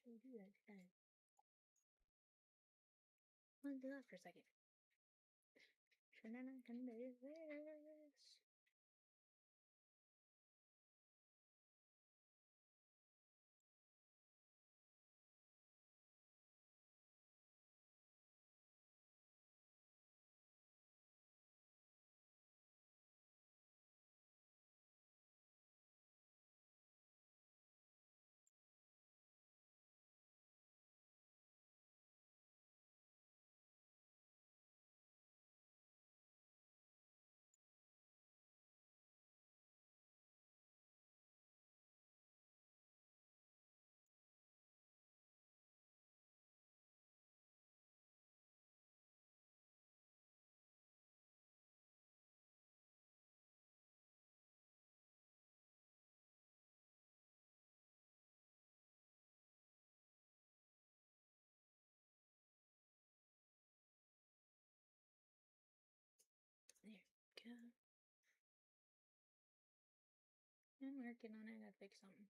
actually do that today. Let's do that for a second. And then I can do this. There we go. I'm working on it. I fix something.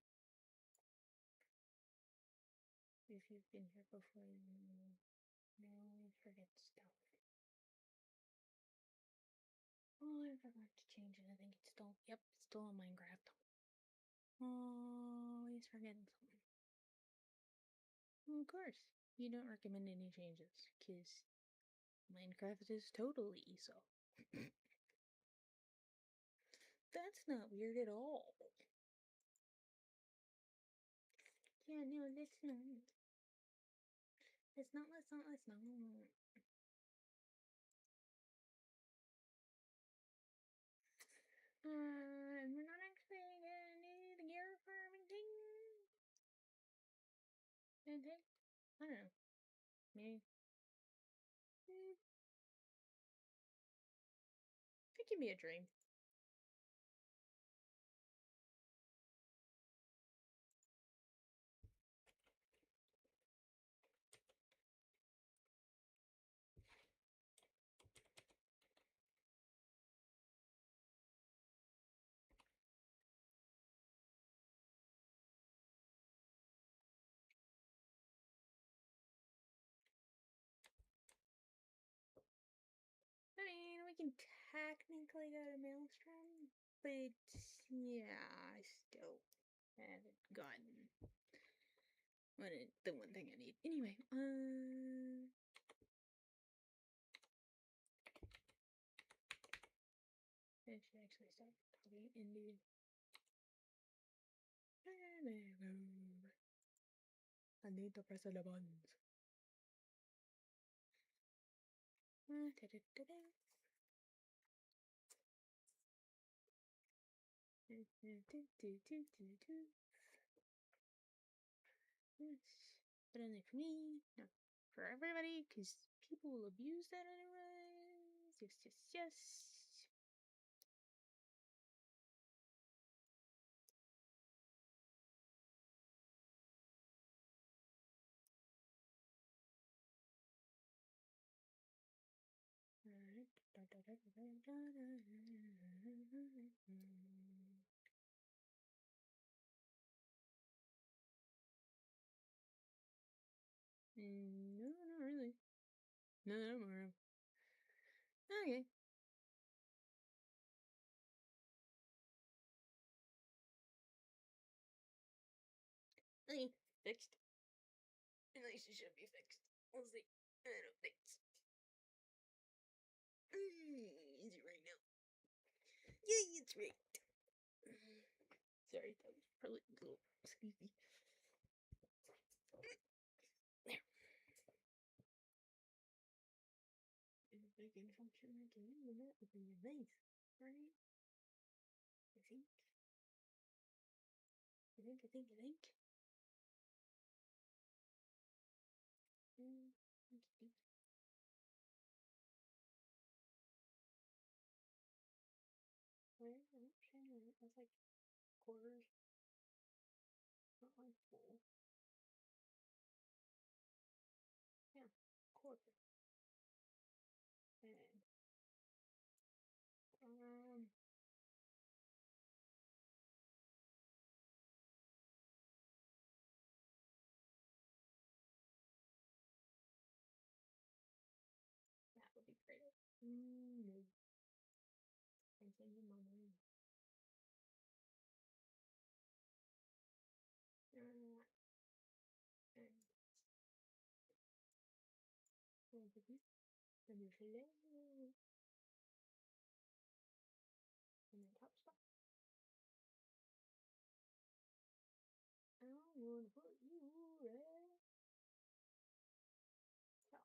If you've been here before, you know, forget stuff. Oh, I forgot to change it. I think it's still, yep, it's still on Minecraft. Always forgetting something. Well, of course, you don't recommend any changes, because Minecraft is totally ESO. That's not weird at all. Yeah, no, let's not. Let's not. We're not actually gonna need the gear for everything. I don't know. Maybe. It can be a dream. I mean, we can technically go to Maelstrom, but yeah, I still haven't gotten the one thing I need. Anyway, I should actually start talking Indian. There we go. I need to press the buttons. Yes, but only for me, not for everybody, because people will abuse that anyways. Yes, yes, yes. Alright. No, not really. No, more. Okay. Okay, fixed. At least it should be fixed. We'll see. I don't think so. Is it right now? Yeah, it's right. Sorry, that was probably a little squeaky. There. If I can function like a human, that would be nice, right? I think. I think. Okay. Where? I'm trying to. That's like quarters, not like full. Yeah, quarter. And No. I send you my money. Hello. And then top spot. I wanna put you right. So,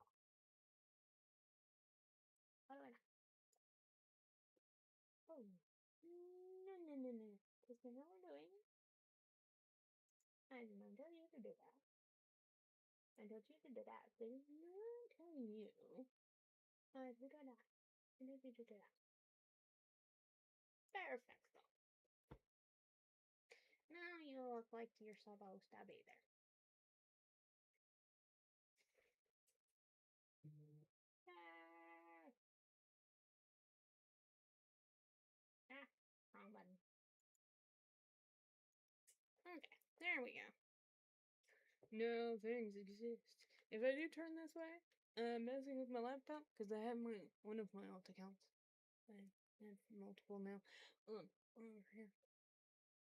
how do I not? Oh. No. Because you know what we're doing? I did not tell you to do that. I told you to do that. But I'm not telling you. I did that. I told you to do that. Perfect. Now you look like you're supposed to be there. Wrong button. Okay, there we go. No things exist. If I do turn this way, I'm messing with my laptop because I have one of my alt accounts. I have multiple now. Over here.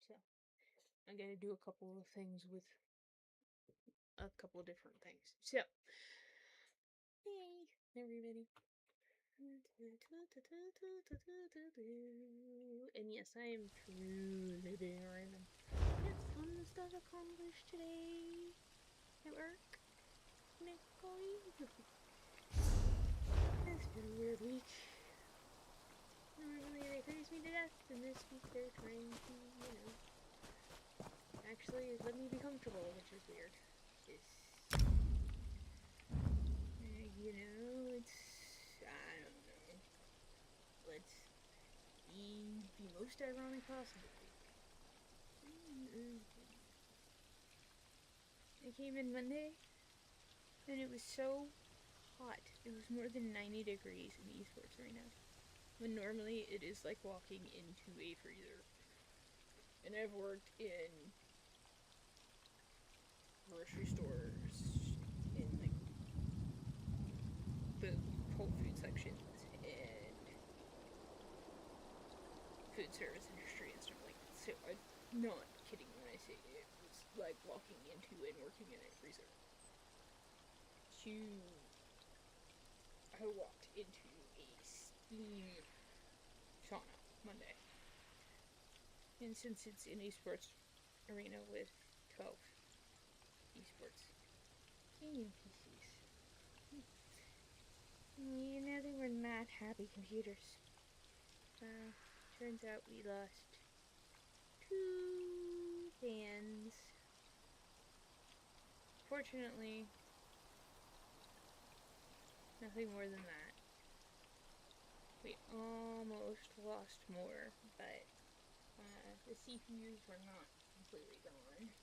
So I gotta do a couple of things with a couple of different things. So hey everybody. And yes, I am truly being random. Get some stuff accomplished today at work. Nicole. It's been a weird week. Normally they freeze me to death, and this week they're trying to, actually let me be comfortable, which is weird. It's, it's, I don't know. Let's be the most ironic possible week. I came in Monday, and it was so hot. It was more than 90 degrees in the esports arena. When normally it is like walking into a freezer. And I've worked in grocery stores, in like the cold food sections, and food service industry and stuff like that. So I'm not kidding when I say it was like walking into and working in a freezer. I walked into a steam sauna Monday. And since it's an esports arena with 12 esports gaming PCs, they were not happy computers. Turns out we lost 2 fans. Fortunately, nothing more than that. We almost lost more, but the CPUs were not completely gone.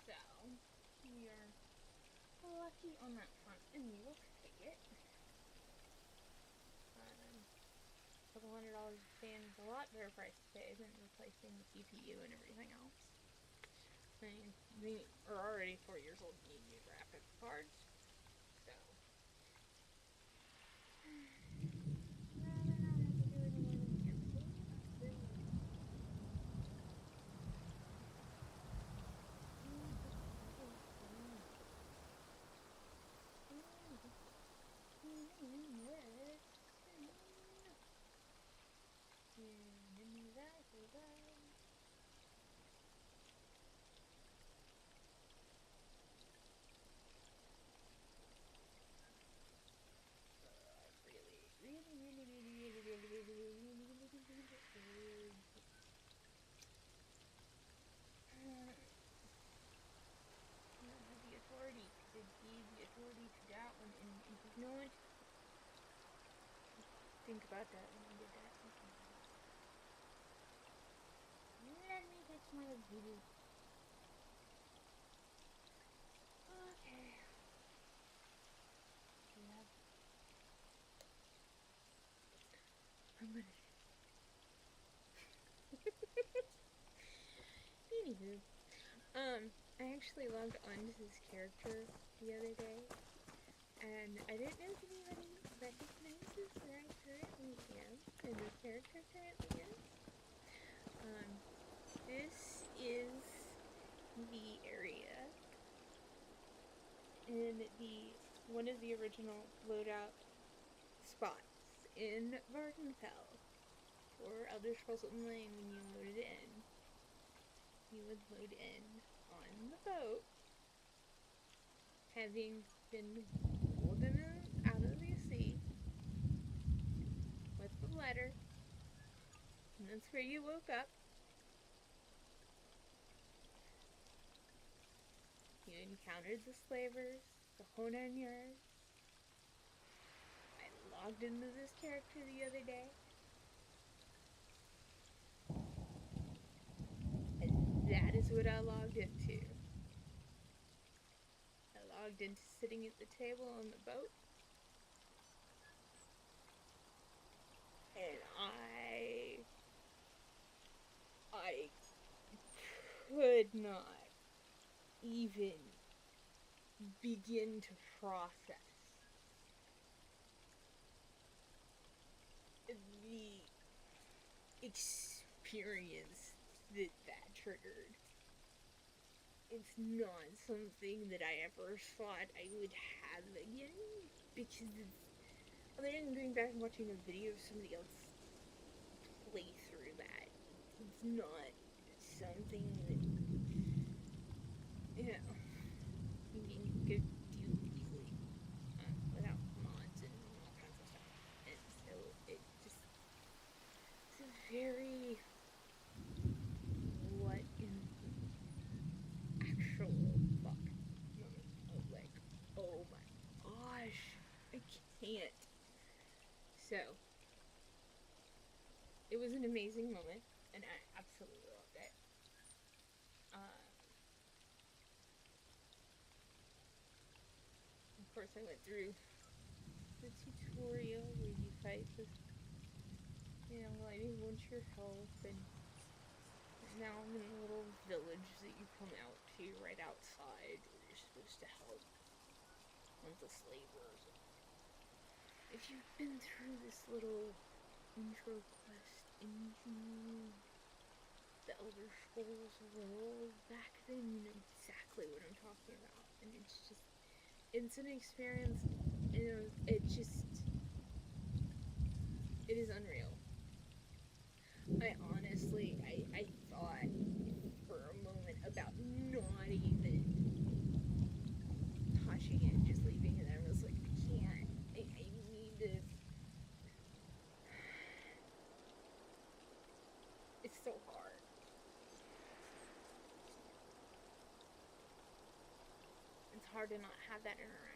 So, we are lucky on that front, and we will take it. $200 a fan is a lot better price to pay than replacing the CPU and everything else. I mean, they are already 4 years old and need new graphic cards, so rather not have to do any more than cancel. The authority, because it gave the authority to that one, and you know what? Think about that when I did that. Let me get my video. Okay. Yeah. I'm gonna. Anywho, I actually logged onto this character the other day, and I didn't know if anybody recognizes where I currently am and the character currently is. This is the area in one of the original loadout spots in Vardenfell for Elder Scrolls Online. When you loaded in, you would load in on the boat, having been pulled out of the sea with the letter, and that's where you woke up. You encountered the slavers, the whole 9 yards. I logged into this character the other day, and that is what I logged into. I logged into sitting at the table on the boat, and I could not even begin to process the experience that triggered. It's not something that I ever thought I would have again, because other than going back and watching a video of somebody else play through that, it's not something that, you know, you can go do easily without mods and all kinds of stuff. And so it's a very, what in the actual fuck moment of like, oh my gosh, I can't. So it was an amazing moment, and I absolutely loved it. Of course, I went through the tutorial where you fight this, like you want your health, and now I'm in a little village that you come out to right outside where you're supposed to help one of the slavers. If you've been through this little intro quest into the Elder Scrolls world back then, you know exactly what I'm talking about. And it's an experience, it is unreal. I honestly, I thought for a moment about not even touching it, just leaving it. I was like, I can't, I need to. It's so hard. It's hard to not have that interaction.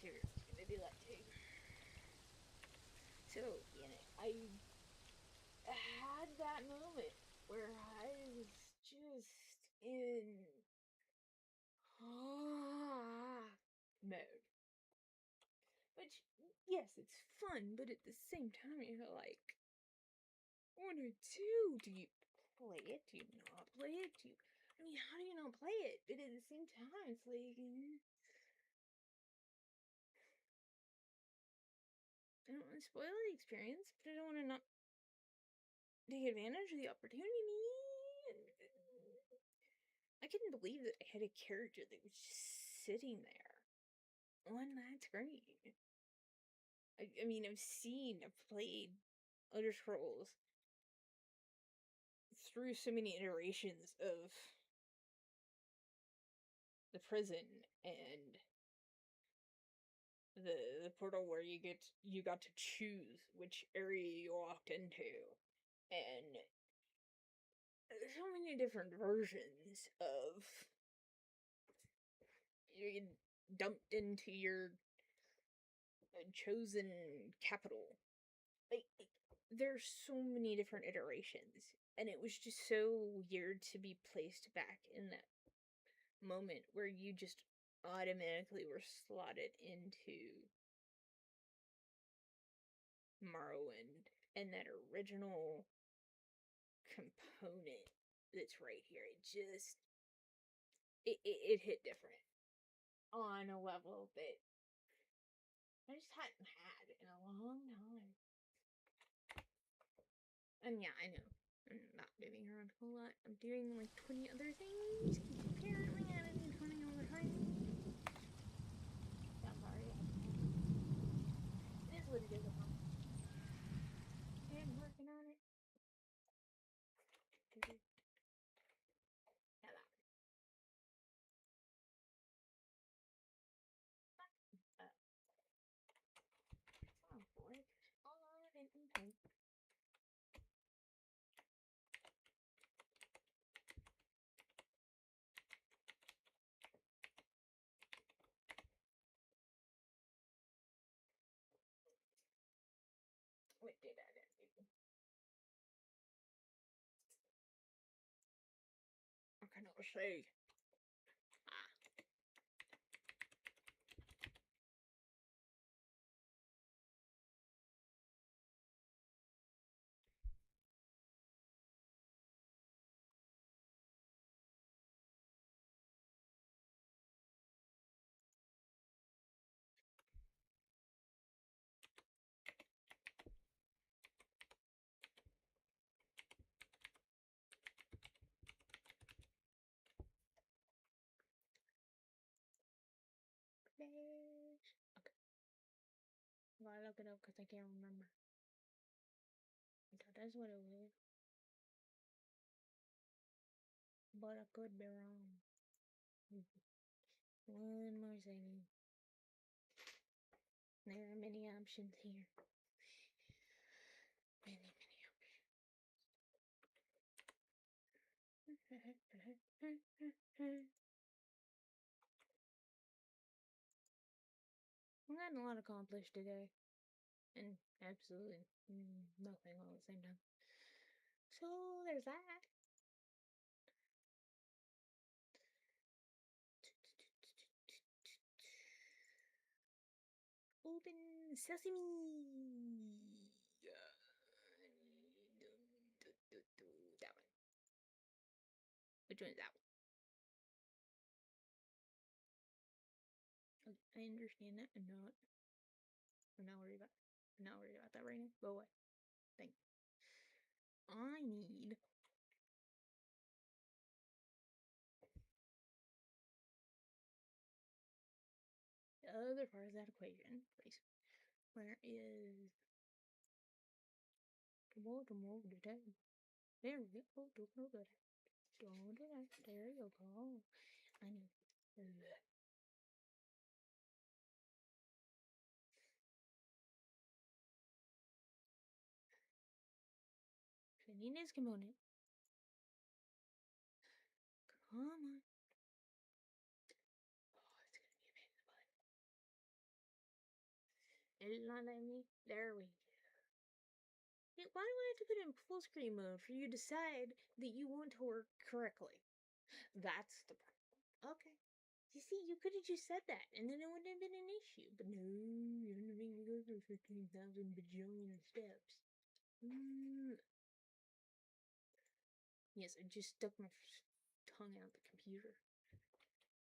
Seriously, gonna do that too. So, I had that moment where I was just in mode. Which, yes, it's fun, but at the same time, you're like, what do you play it? Do you not play it? How do you not play it? But at the same time, it's like, I don't want to spoil the experience, but I don't want to not take advantage of the opportunity. I couldn't believe that I had a character that was just sitting there on that screen. I've played Elder Scrolls through so many iterations of the prison and the portal where you got to choose which area you walked into, and so many different versions of you get dumped into your chosen capital. Like, there's so many different iterations, And it was just so weird to be placed back in that moment where you just automatically were slotted into Morrowind and that original component that's right here. It hit different on a level that I just hadn't had in a long time. And yeah, I know. I'm not moving around a whole lot. I'm doing like 20 other things. Apparently, I don't do 20 all the time. I'm sorry. It is what it is. I'm working on it. Yeah, that. Oh, boy. All on it and type. Wait, did I? What can I say? Bitch. Okay. Well, I look it up because I can't remember. I thought that's what it was. But I could be wrong. One more second. There are many options here. Many options. I got a lot accomplished today. And absolutely nothing all at the same time. So there's that. Open sesame. That one. Which one is that one? I understand that. I'm not worried about. I'm not worried about that right now. Go away. Thank you. I need the other part of that equation, please. Where is there we go. There you go. I need Finina's component. Come on. Oh, it's gonna be a pain in the butt. It's not letting me. There we go. Why do I have to put it in full screen mode for you to decide that you want to work correctly? That's the problem. Okay. You see, you could have just said that, and then it wouldn't have been an issue. But no, you're gonna make me go through 15,000 bajillion steps. Yes, I just stuck my tongue out the computer.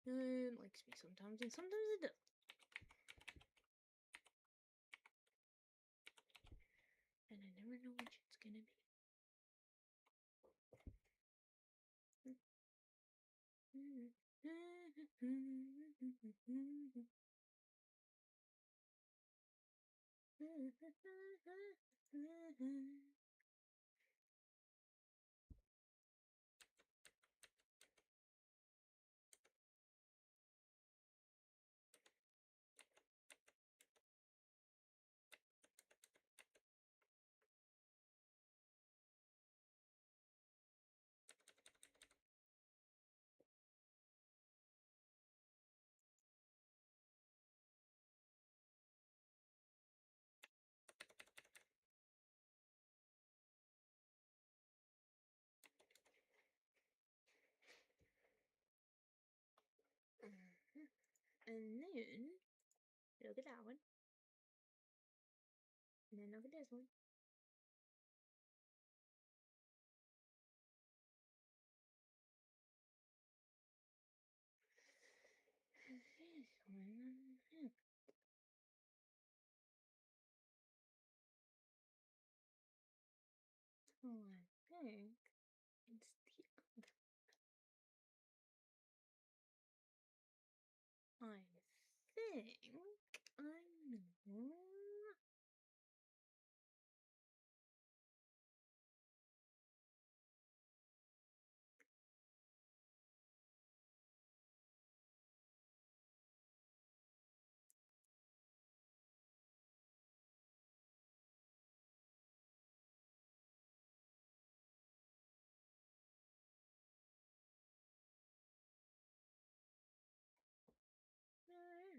It likes me sometimes, and sometimes it doesn't. And I never know which it's gonna be. And then look at that one. And then look at this one. This one. Oh, I think it's the other. I think I know.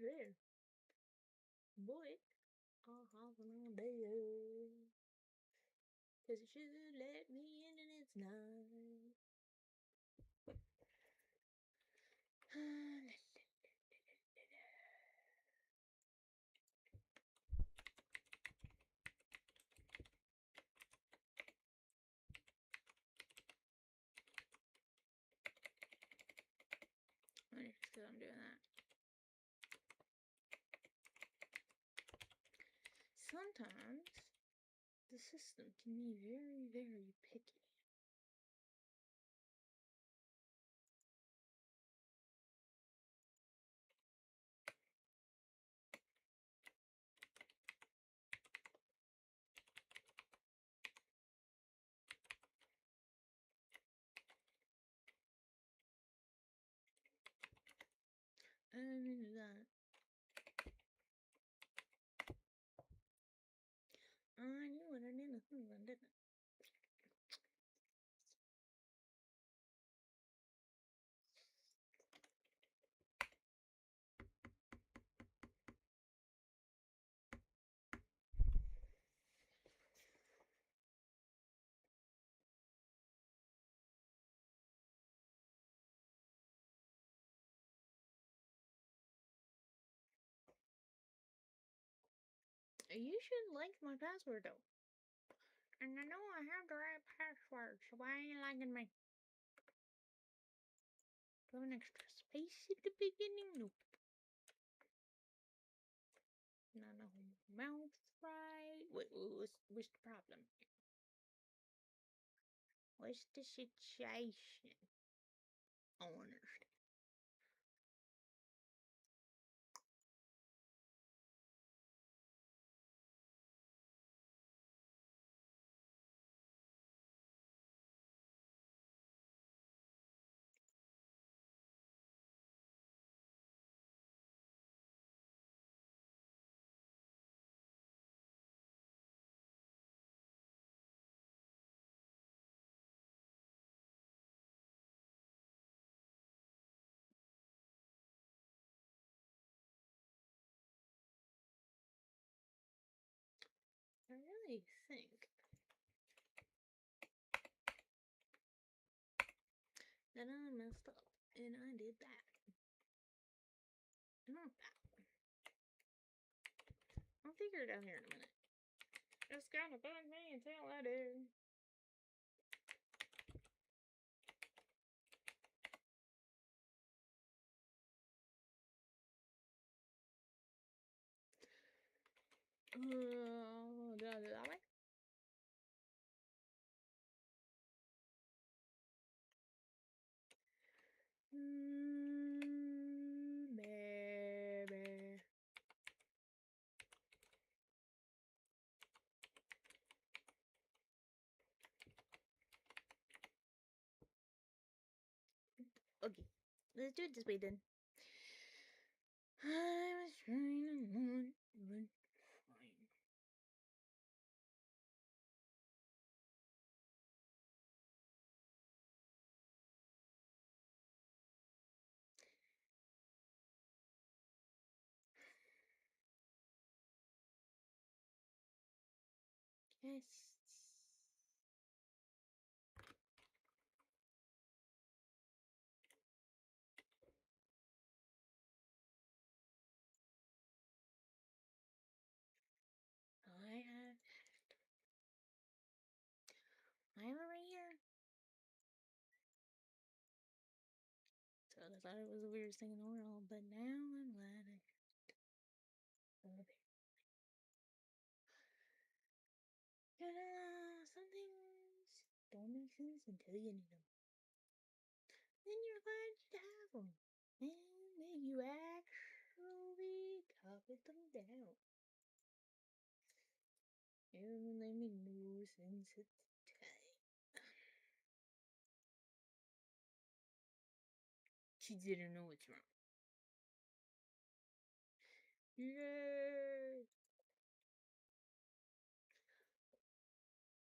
There. But I'll have an idea. Cause you should let me in and it's not. Because I'm doing that. Sometimes the system can be very, very picky. And that. I knew what I did, didn't I? You should like my password though. And I know I have the right password, so why ain't you liking me? Do I have an extra space at the beginning? Nope. Not a mouth right. What's the problem? What's the situation? Honest. I really think that I messed up, and I did that. Not that. I'll figure it out here in a minute. It's gonna bug me until I do. Did I do that way? Baby. Okay, let's do it this way then. I was trying to learn, but fine. Yes. thought it was the weirdest thing in the world, but now I'm glad I okay. Some things don't make sense until you need them. Then you're glad you have them. And then you actually copy them down. Even when they make no sense at the time. She didn't know what's wrong. Yay!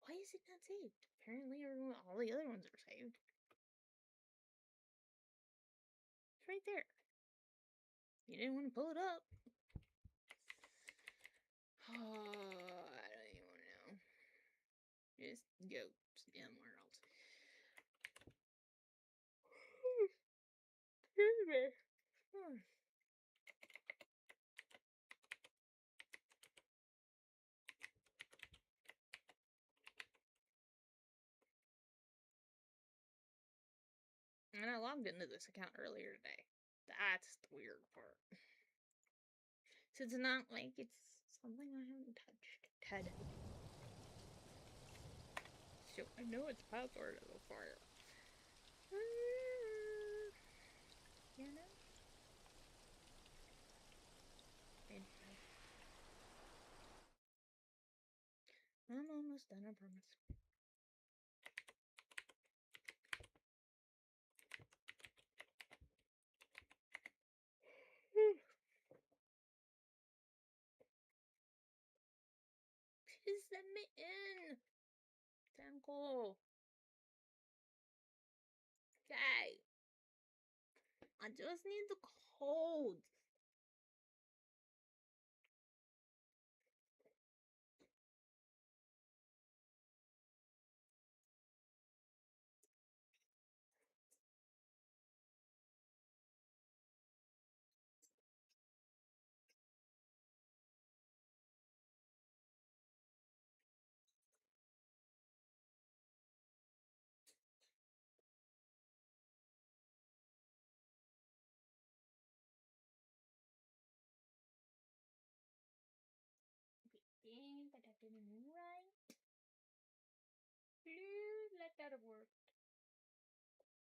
Why is it not saved? Apparently all the other ones are saved. It's right there. You didn't want to pull it up. Oh, I don't even want to know. Just go somewhere else. Excuse me. And I logged into this account earlier today. That's the weird part. So it's not like it's something I haven't touched. Ted. So I know it's password of the fire. You know? I'm almost done, I promise. Please let me in. Thankful. Okay. I just need the code. Dang, but that didn't right. Please let that have worked.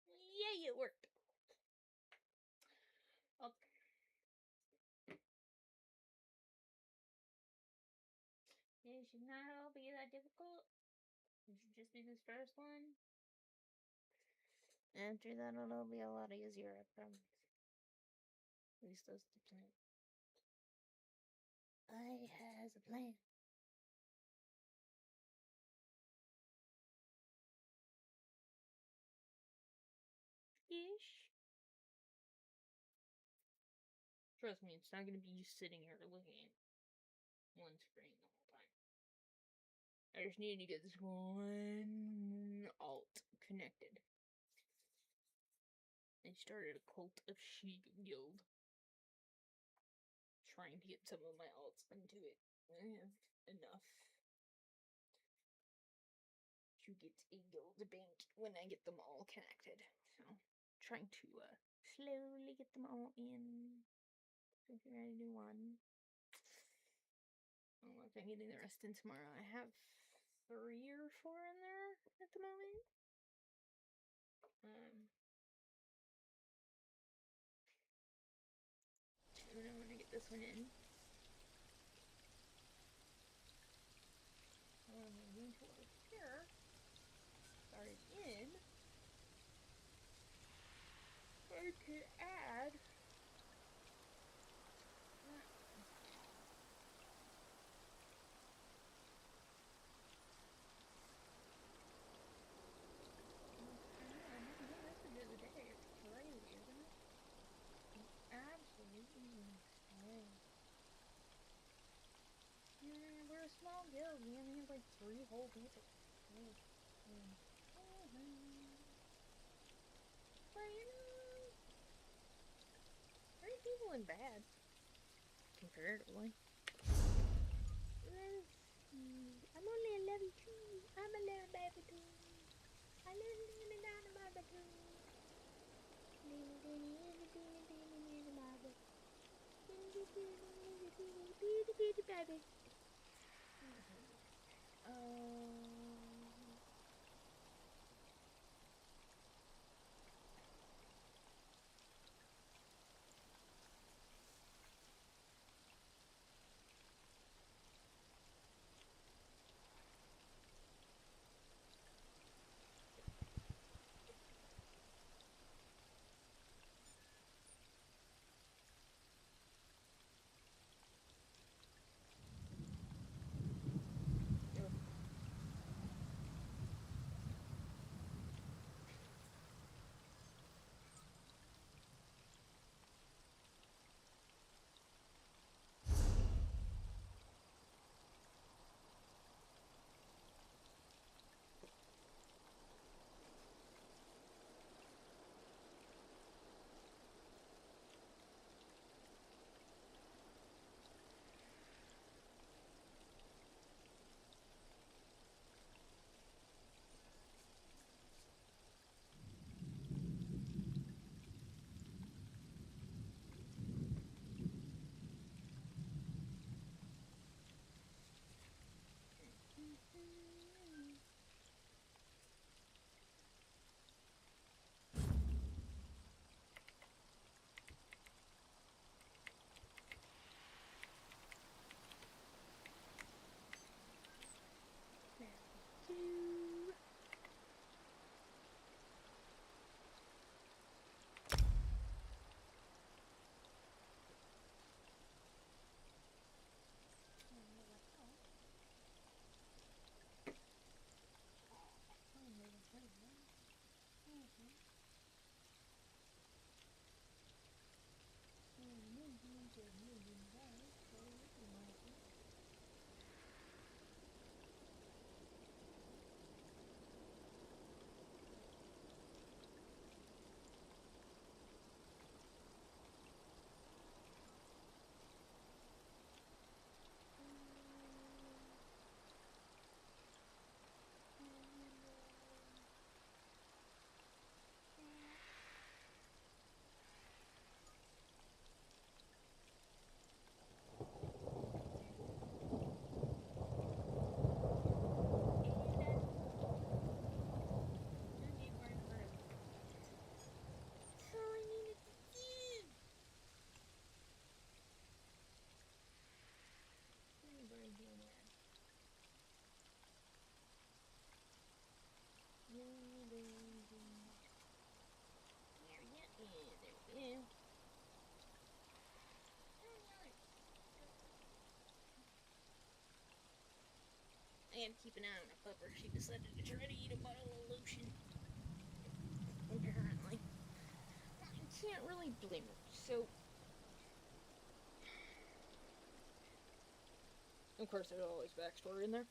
Yay, it worked. Okay. It should not all be that difficult. You should just do this first one. After that, it'll be a lot easier, I promise. At least that's the plan. I has a plan. Ish. Trust me, it's not gonna be you sitting here looking at one screen the whole time. I just need to get this one alt connected. I started a cult of sheep guild. Trying to get some of my alts into it. I have enough to get a guild bank when I get them all connected. So, trying to slowly get them all in. So if you're ready to do one. I'll work on getting the rest in tomorrow. I have 3 or 4 in there at the moment. And I'm gonna get this one in. I'm going to over here. Start it in. I can add. We're a small guild. We only have like 3 whole people. But you know, 3 people ain't bad comparatively. Let's see. I'm only a level 2. I'm a little baby too. I live in a baby too. I had to keep an eye on her pupper. She decided to try to eat a bottle of lotion. Apparently. I can't really blame her. So, of course, there's always backstory in there.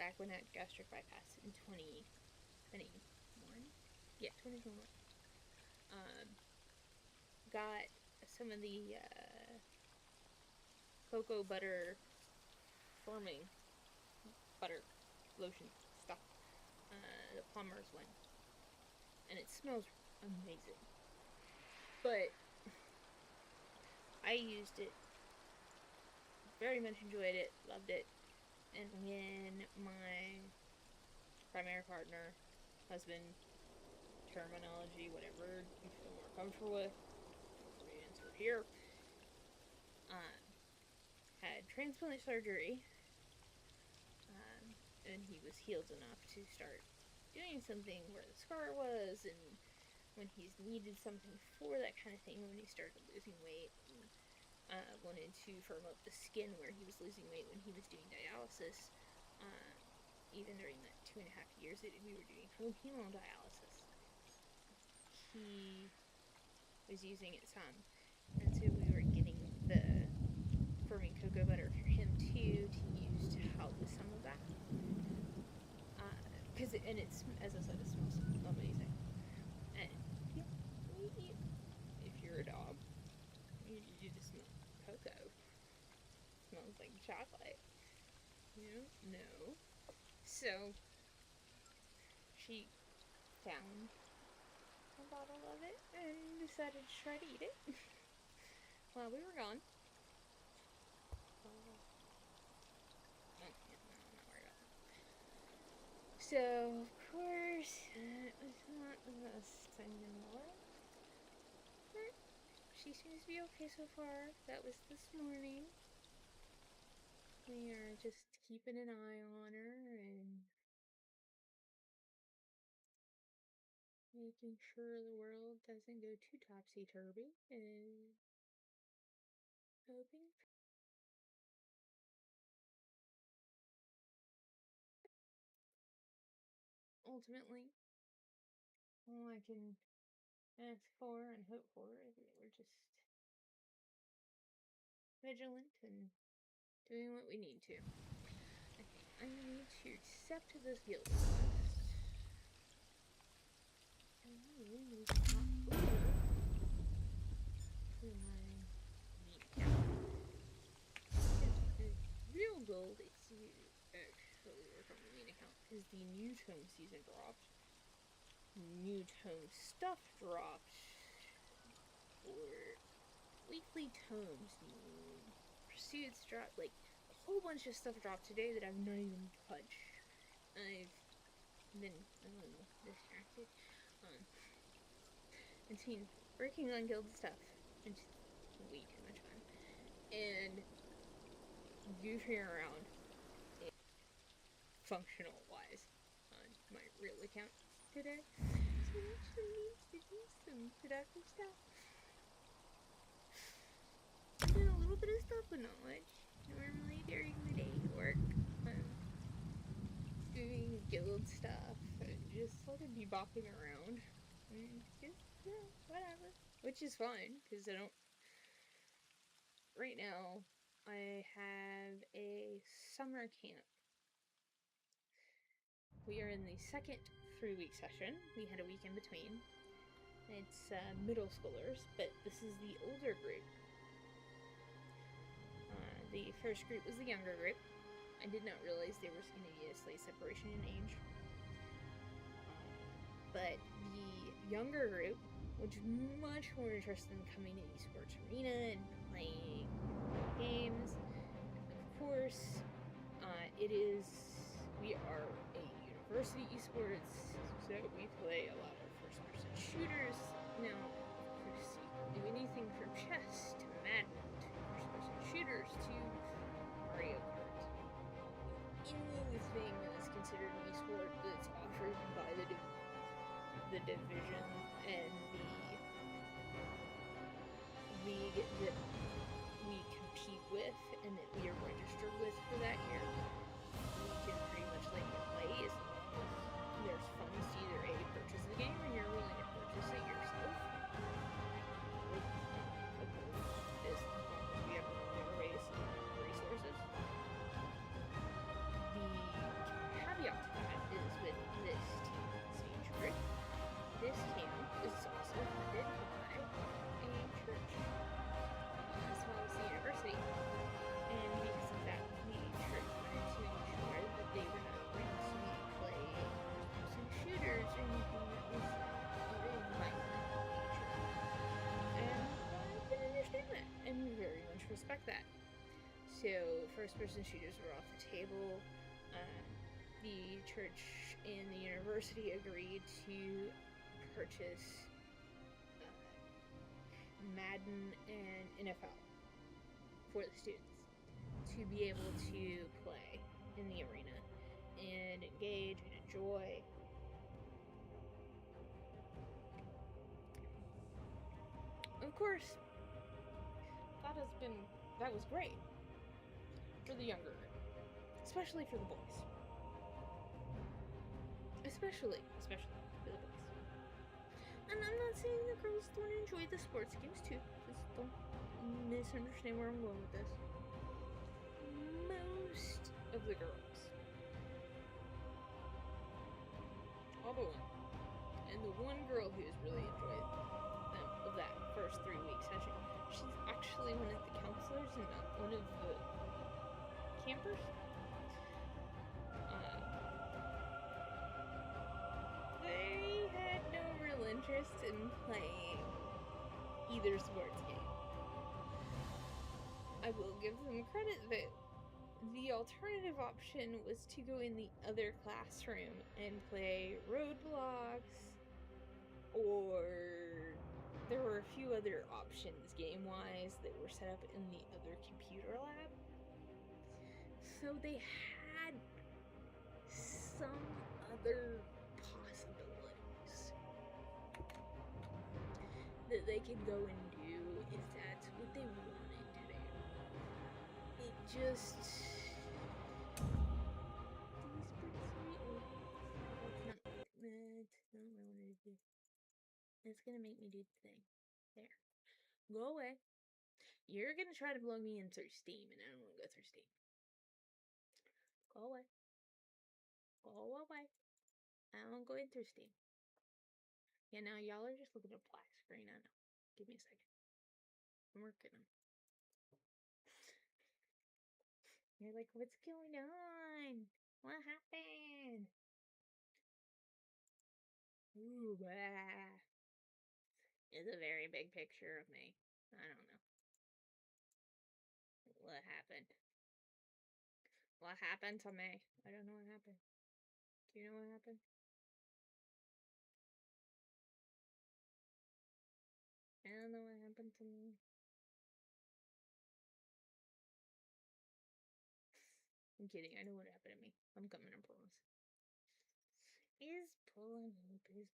Back when I had gastric bypass in 2021, yeah, 2021, got some of the cocoa butter firming butter lotion stuff, the plumber's one, and it smells amazing. But I used it, very much enjoyed it, loved it, and when my primary partner, husband, terminology, whatever you feel more comfortable with, feel free to insert here, had transplant surgery, and he was healed enough to start doing something where the scar was, and when he's needed something for that kind of thing, when he started losing weight, and wanted to firm up the skin where he was losing weight when he was doing dialysis, even during that 2.5 years that we were doing home hemodialysis, he was using it some, and so we were getting the firming cocoa butter for him too to use to help with some of that. And it's, as I said, it smells amazing. And if you're a dog, you just smell cocoa. It smells like chocolate. You know? No. So she down a bottle of it and decided to try to eat it while we were gone. So, of course, it was not the best thing in the world. But she seems to be okay so far. That was this morning. We are just keeping an eye on her and making sure the world doesn't go too topsy-turvy and hoping. Ultimately, all I can ask for and hope for is that we're just vigilant and doing what we need to. Okay, I need to accept this guild quest. And I will hop over to my main account. Because the real goal is to actually work on the main account because the new tome season dropped. New tome stuff dropped. Or weekly tomes, new pursuits dropped. Like, a whole bunch of stuff dropped today that I've not even touched. I've been a little distracted. Between working on guild stuff, which is way too much fun, and goofing around functional wise on my real account today. So I actually need to do some productive stuff. I'm doing a little bit of stuff with knowledge. Normally during the day work, doing guild stuff and just sort of be bopping around. And just, whatever. Which is fine, because I don't... Right now, I have a summer camp. We are in the second 3-week session. We had a week in between. It's middle schoolers, but this is the older group. The first group was the younger group. I did not realize there was going to be a slight separation in age. But the younger group, which is much more interested in coming to esports arena and playing games, of course, we are a university esports, so we play a lot of first-person shooters. Now, of course, you can do anything from chess to Madden to first-person shooters to Mario Kart. Anything that is considered an esport that's offered by the division and the league that we compete with and that we are registered with for that year, we can pretty much let you play as long as there's funds to either A, purchase the game, or you're willing to purchase it yourself. As we have other ways of resources. The caveat to that is with this team Sage Group. This camp is also funded by a church, as well as the university. And because of that, the church wanted to ensure that they were not going to play first-person shooters or anything that was in violent nature. And I can understand that, and very much respect that. So, first-person shooters were off the table. The church and the university agreed to purchase Madden and NFL for the students to be able to play in the arena and engage and enjoy. Of course, that was great for the younger group, especially for the boys. Especially for the boys. And I'm not saying the girls don't enjoy the sports games too. Just don't misunderstand where I'm going with this. Most of the girls, all but one, and the one girl who has really enjoyed of that first 3-week session, she's actually one of the counselors and not one of the campers. They interest in playing either sports game. I will give them credit that the alternative option was to go in the other classroom and play Roadblocks, or there were a few other options game-wise that were set up in the other computer lab. So they had some other possibilities that they could go and do if that's what they wanted to do. It just... That's not what I wanted to do. It's gonna make me do the thing. There. Go away. You're gonna try to plug me in through Steam, and I don't want to go through Steam. Go away. Go away. I don't go in through Steam. Yeah, now y'all are just looking at a black screen. I know. Give me a second. I'm working on. You're like, what's going on? What happened? Ooh, blah. It's a very big picture of me. I don't know. What happened? What happened to me? I don't know what happened. Do you know what happened? I don't know what happened to me. I'm kidding. I know what happened to me. I'm coming, I promise. Is pulling up, is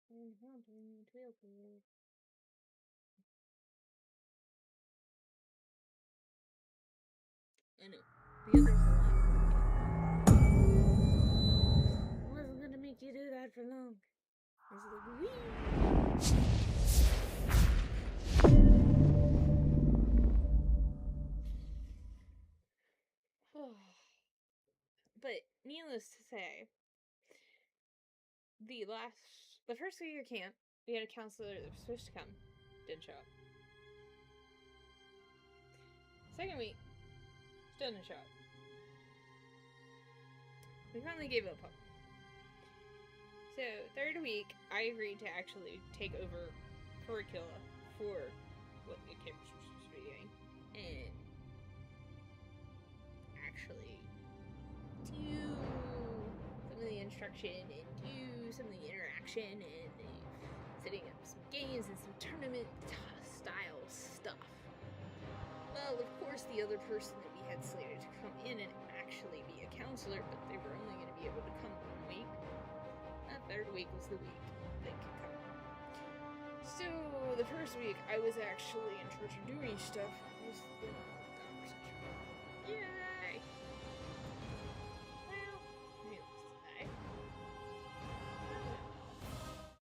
pulling up, it will good. I know. The others a lot. I wasn't gonna make you do that for long. I was like, wee! But needless to say, the first week of camp, we had a counselor that was supposed to come, didn't show up. Second week, still didn't show up. We finally gave up hope. So, third week, I agreed to actually take over curricula for what the kids were supposed to be doing, and actually do some of the instruction and do some of the interaction and setting up some games and some tournament style stuff. Well, of course, the other person that we had slated to come in and actually be a counselor, but they were only going to be able to come 1 week. That third week was the week they could come. So, the first week, I was actually in charge of doing stuff. It was the conversation. Yay!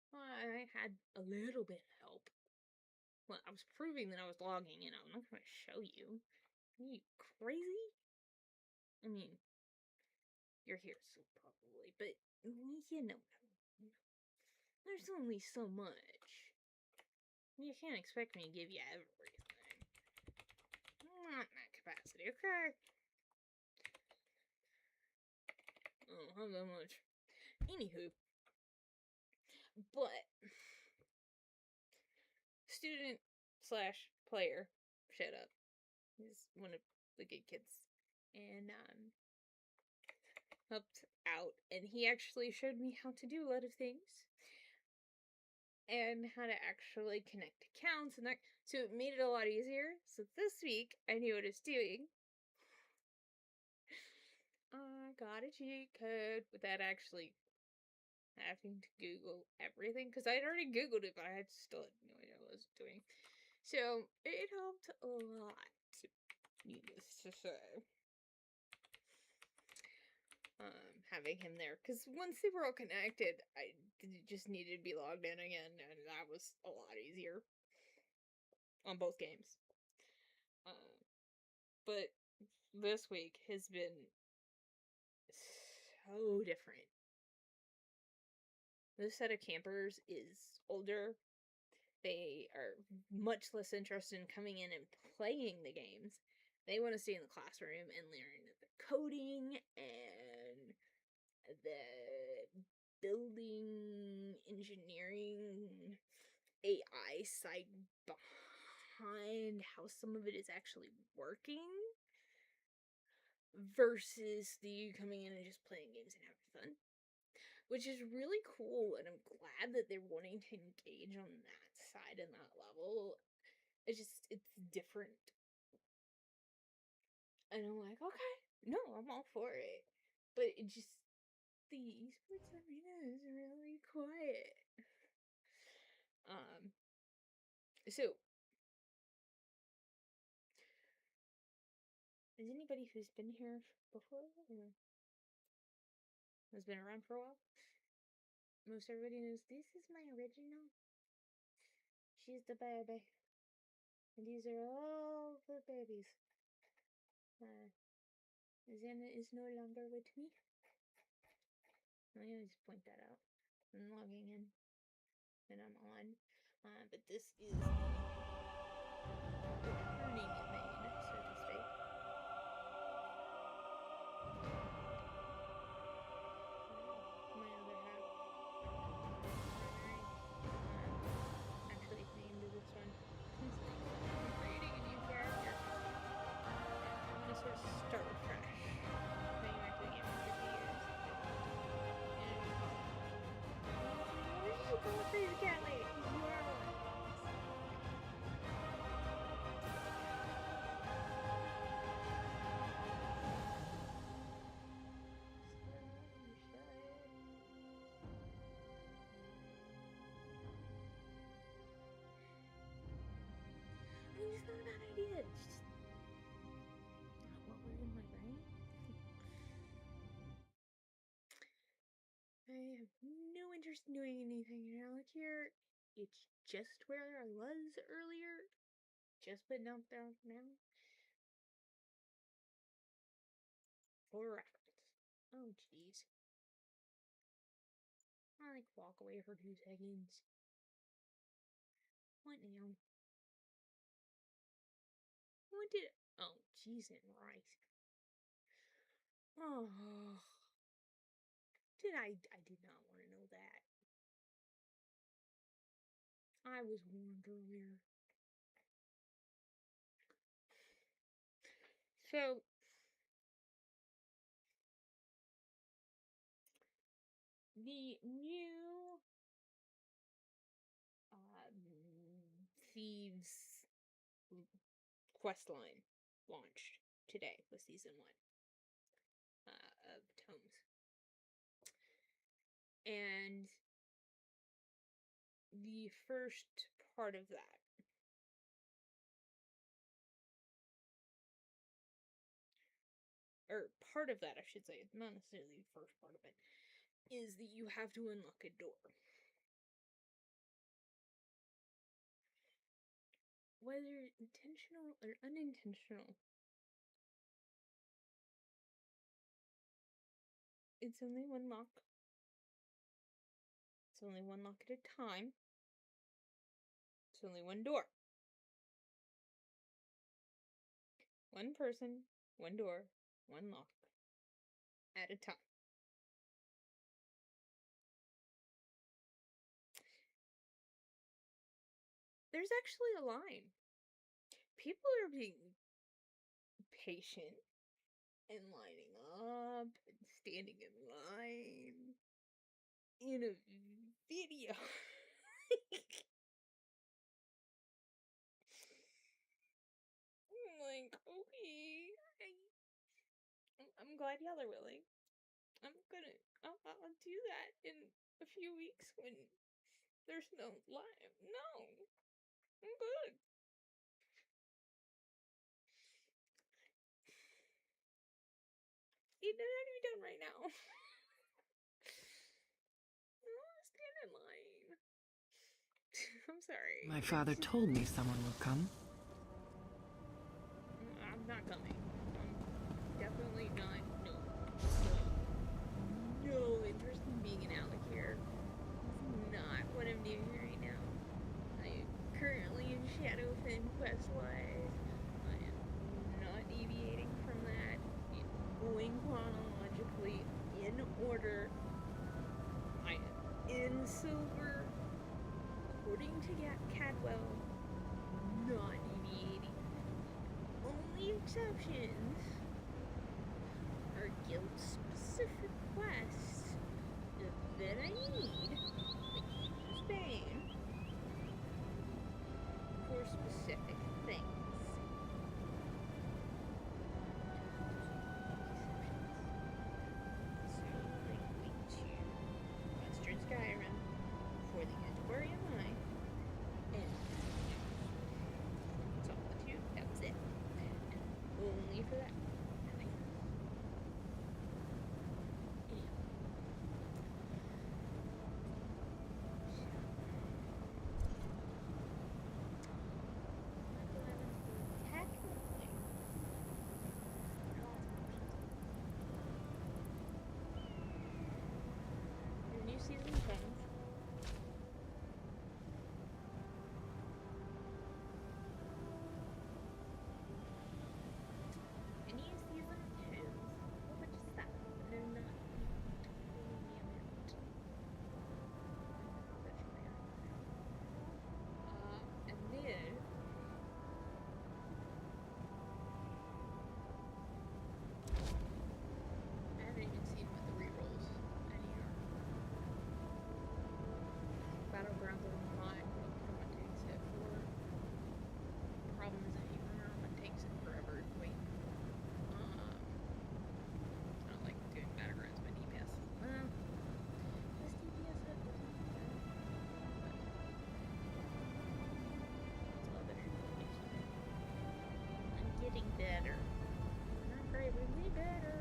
Well, I had a little bit of help. Well, I was proving that I was logging in. I'm not going to show you. Are you crazy? I mean, you're here, so probably, but you know, there's only so much. You can't expect me to give you everything. Not in that capacity, okay? I don't have that much. Anywho. But student / player showed up. He's one of the good kids. And helped out. And he actually showed me how to do a lot of things. And how to actually connect accounts and that. So it made it a lot easier. So this week I knew what I was doing. I got a cheat code without actually having to Google everything. Because I'd already Googled it, but I still had no idea what I was doing. So it helped a lot, needless to say. Having him there. Because once they were all connected, I just needed to be logged in again. And that was a lot easier. On both games. But this week has been so different. This set of campers is older. They are much less interested in coming in and playing the games. They want to stay in the classroom and learn the coding and the building, engineering, AI side behind how some of it is actually working versus the coming in and just playing games and having fun, which is really cool, and I'm glad that they're wanting to engage on that side and that level. It's different. And I'm like, okay, no, I'm all for it. But it just, the esports arena is really quiet. So, is anybody who's been here before, or has been around for a while? Most everybody knows this is my original. She's the baby. And these are all the babies. Xana is no longer with me. Let me just point that out. I'm logging in. And I'm on. But this is the returning main, so to speak. My other half. Actually named this one. I'm creating a new character. I'm gonna sort of start fresh. Going back to the game for 50 years. Where did you go with these cat lady? You are one. It's not a bad idea. It's just not what was in my brain. I have no interest in doing anything now here. It's just where I was earlier. Just putting out there now. For reference. Oh, jeez. I like walk away for 2 seconds. What now? What did? Oh, jeez and rice. Oh, I did not want to know that. I was warned earlier. So, the new Thieves quest line launched today with season 1 of Tomes. And the first part of that I should say, not necessarily the first part of it, is that you have to unlock a door. Whether intentional or unintentional, it's only one lock. It's only one lock at a time. It's only one door. One person, one door, one lock at a time. There's actually a line. People are being patient and lining up and standing in line in a video. I'm like, okay, I'm glad y'all are willing. I'll do that in a few weeks when there's no line. No, I'm good. It doesn't have to be done right now. I don't want to stand in line. I'm sorry. My father told me someone would come. I'm not coming. I'm definitely not. No interest in being an ally here. It's not what I'm doing right now. I am currently in Shadowfen quest-wise. I am not deviating from that. I'm going chronologically in order. I in silver, according to Cadwell, not deviating. Only exceptions are guild-specific quests that I need, like Spain, for specific things. So, like going to Western Skyrim for the Antiquarian Mine, and Solitude, that was it. And only for that. Nothing else. Anyhow. Technically, there are lots of options. Your new season comes. Your new season has a whole bunch of stuff, but they're not totally amount. That should be on now. And then I haven't even seen what the rerolls any are. Battlegrounds are not from what takes it for. Problem is that you remember what takes it forever to wait. I don't like doing Battlegrounds by DPS. Well, this DPS hit was not bad. But it's other shit. I'm getting better. Not great, but way better.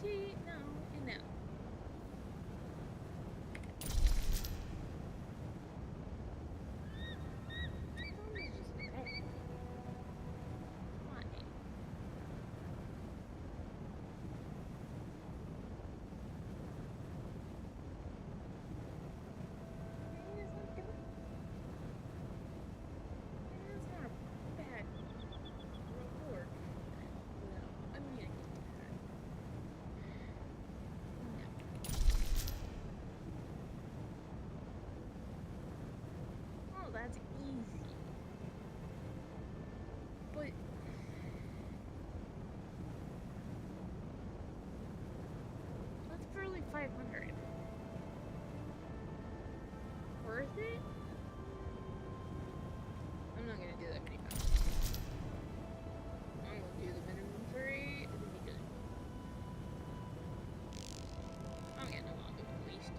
See, no, and no. That's easy. But that's barely 500. Worth it? I'm not gonna do that many times. I'm gonna do the minimum 3 and then be done. I'm getting a lot of at least 5.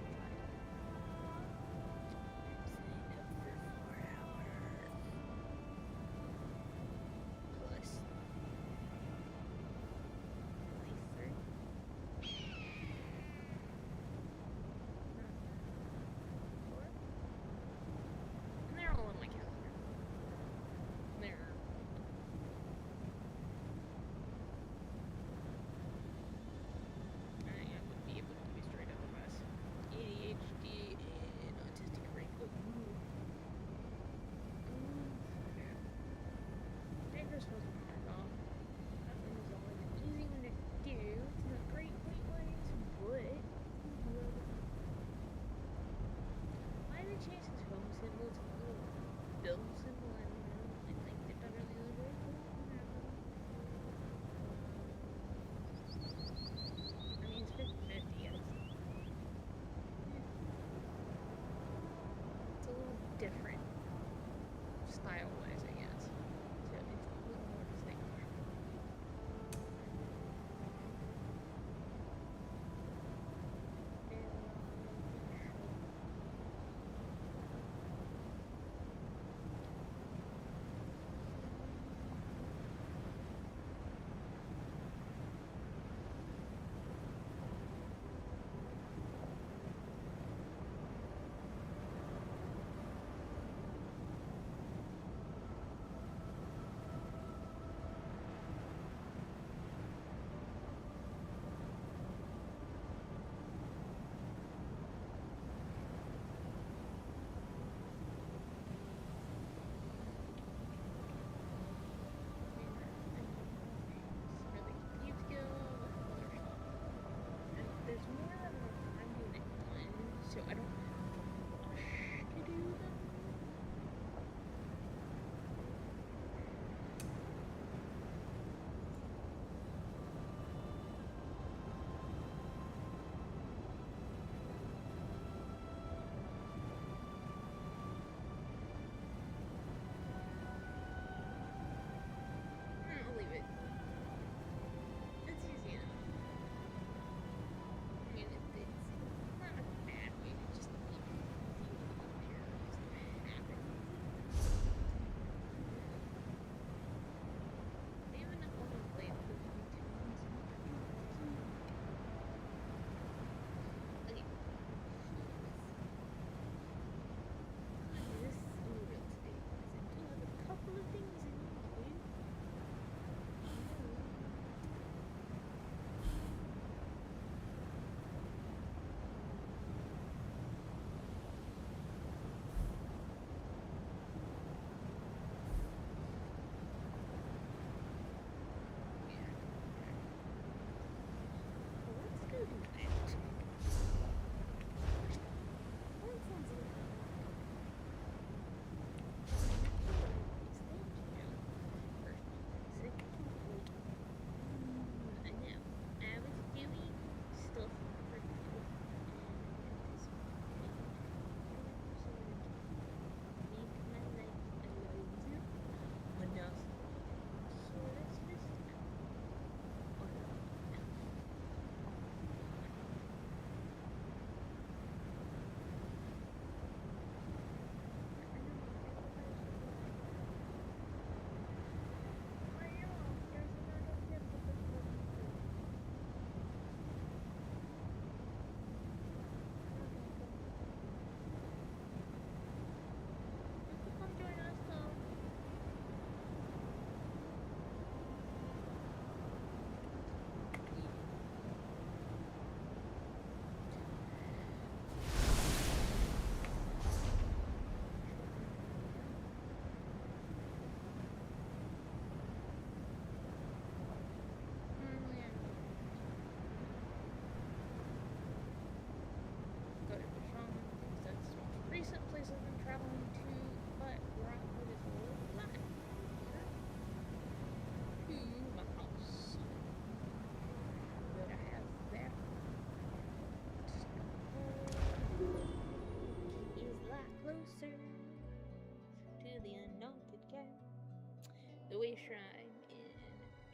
a shrine in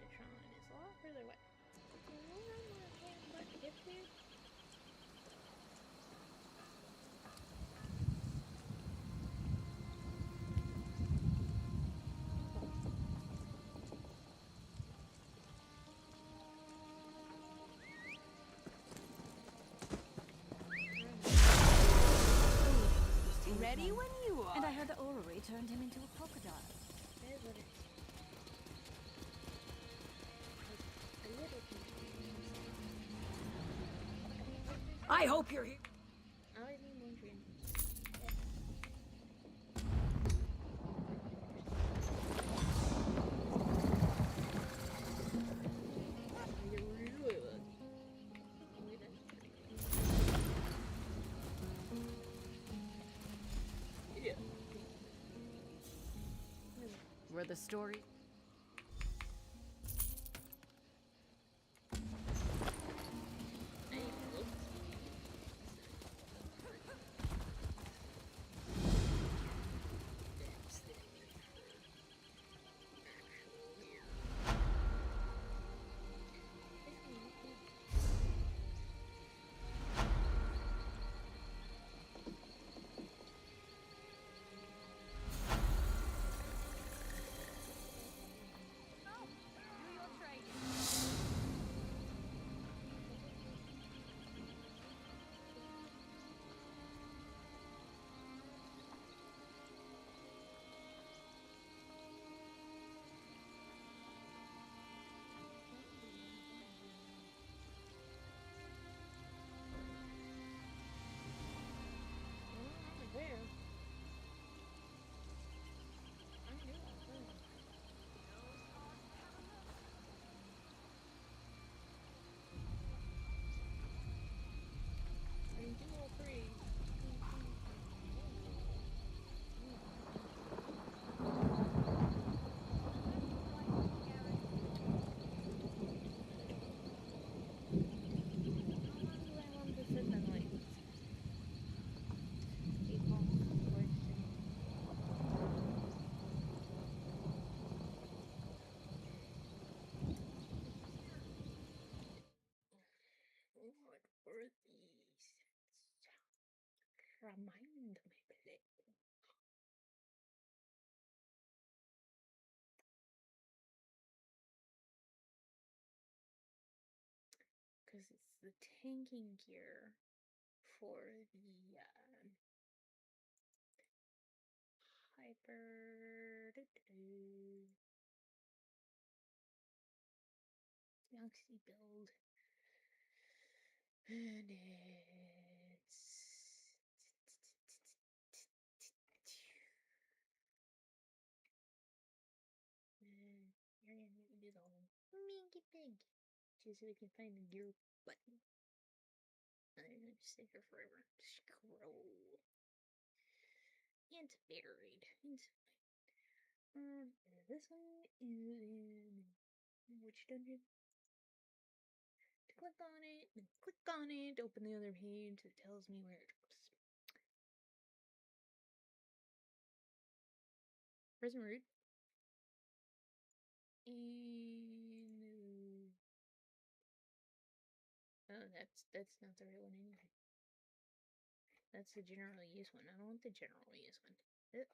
Detron is a lot further away. You know what I'm gonna pay a butt to get to? Ready when you are. And I heard the orrery turned him into a crocodile. That is what it is. A little confused. I hope you're here. I need more dreams. Yeah. Were the story. What were these? Remind me, please. Because it's the tanking gear for the hyper Galaxy build. And it's you're gonna make me do the whole minky pig just so we can find the gear button. And I'm gonna just sit here forever. Scroll. It's buried. This one is in which dungeon? To click on it, and click on it, open the other page that tells me where it goes. Prison route. And oh, that's not the right one anyway. That's the general use one. I don't want the general use one. Ugh.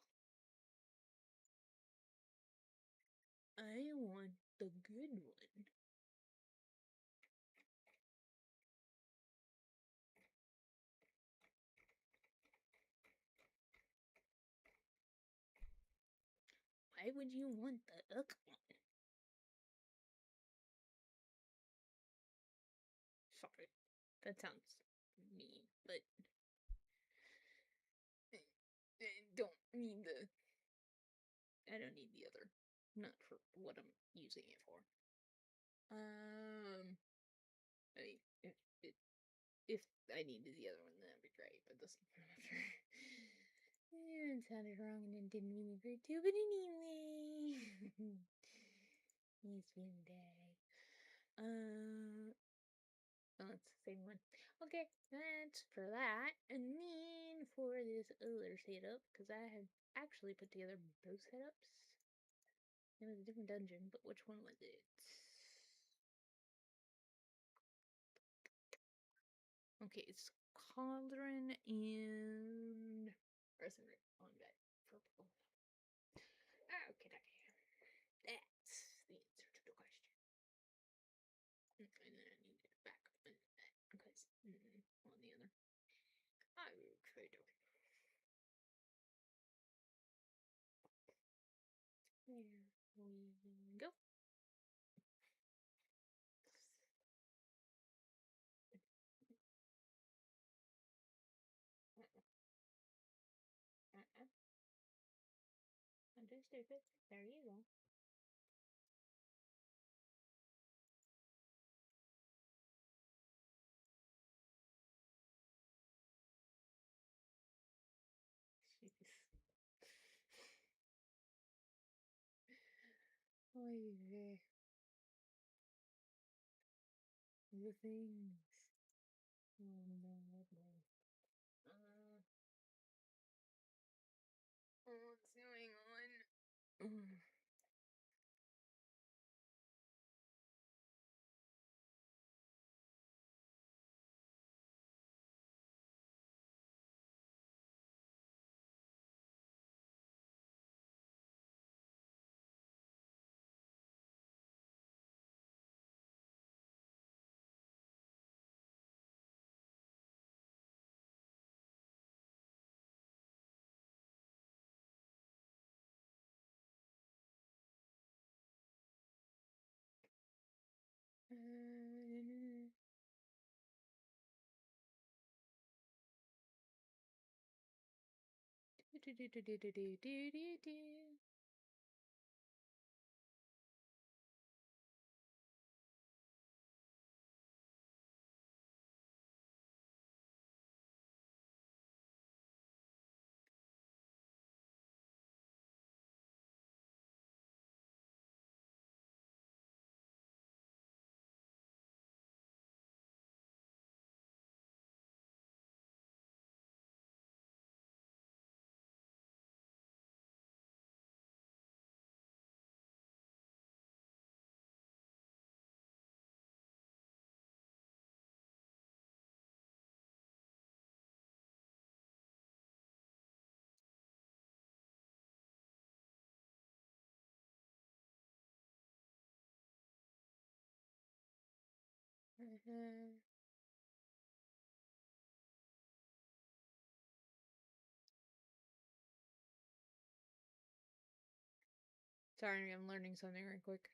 I want the good one. Why would you want the ugh one? Sorry, that sounds mean, but I don't need the. I don't need the other. Not for what I'm using it for. I mean, if I needed the other one, that'd be great. But this, it sounded wrong and it didn't mean it great too. But anyway, he's been dead. Oh, it's the same one. Okay, that's for that. And then for this other setup, because I have actually put together both setups. It was a different dungeon, but which one was it? Okay, it's Cauldron and Earth and on that purple. Okay, that's the answer to the question. And then I need it back up in that because on the other. Okay, there we go. I'm too stupid. There you go. Jeez. Oy vey. The things. Oh no, no. What's going on? Sorry, I'm learning something right quick.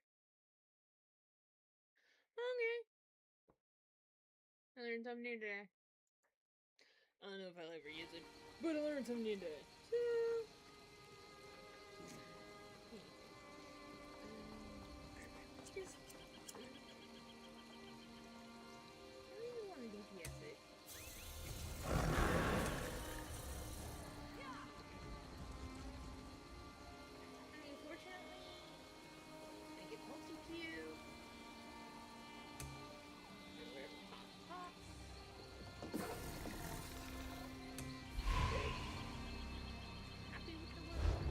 Okay. I learned something new today. I don't know if I'll ever use it, but I learned something new today. Let's just. I really want to DPS it. Unfortunately, I get multi-Q. Happy with the world.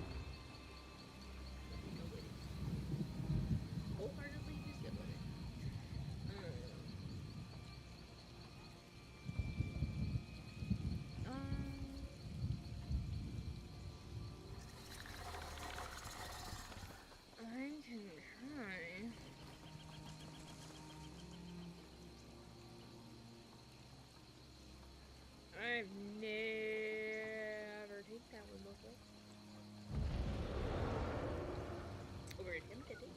Go with it. Wholeheartedly just go with it. I can try. I've never taken that one before. Or attempted it.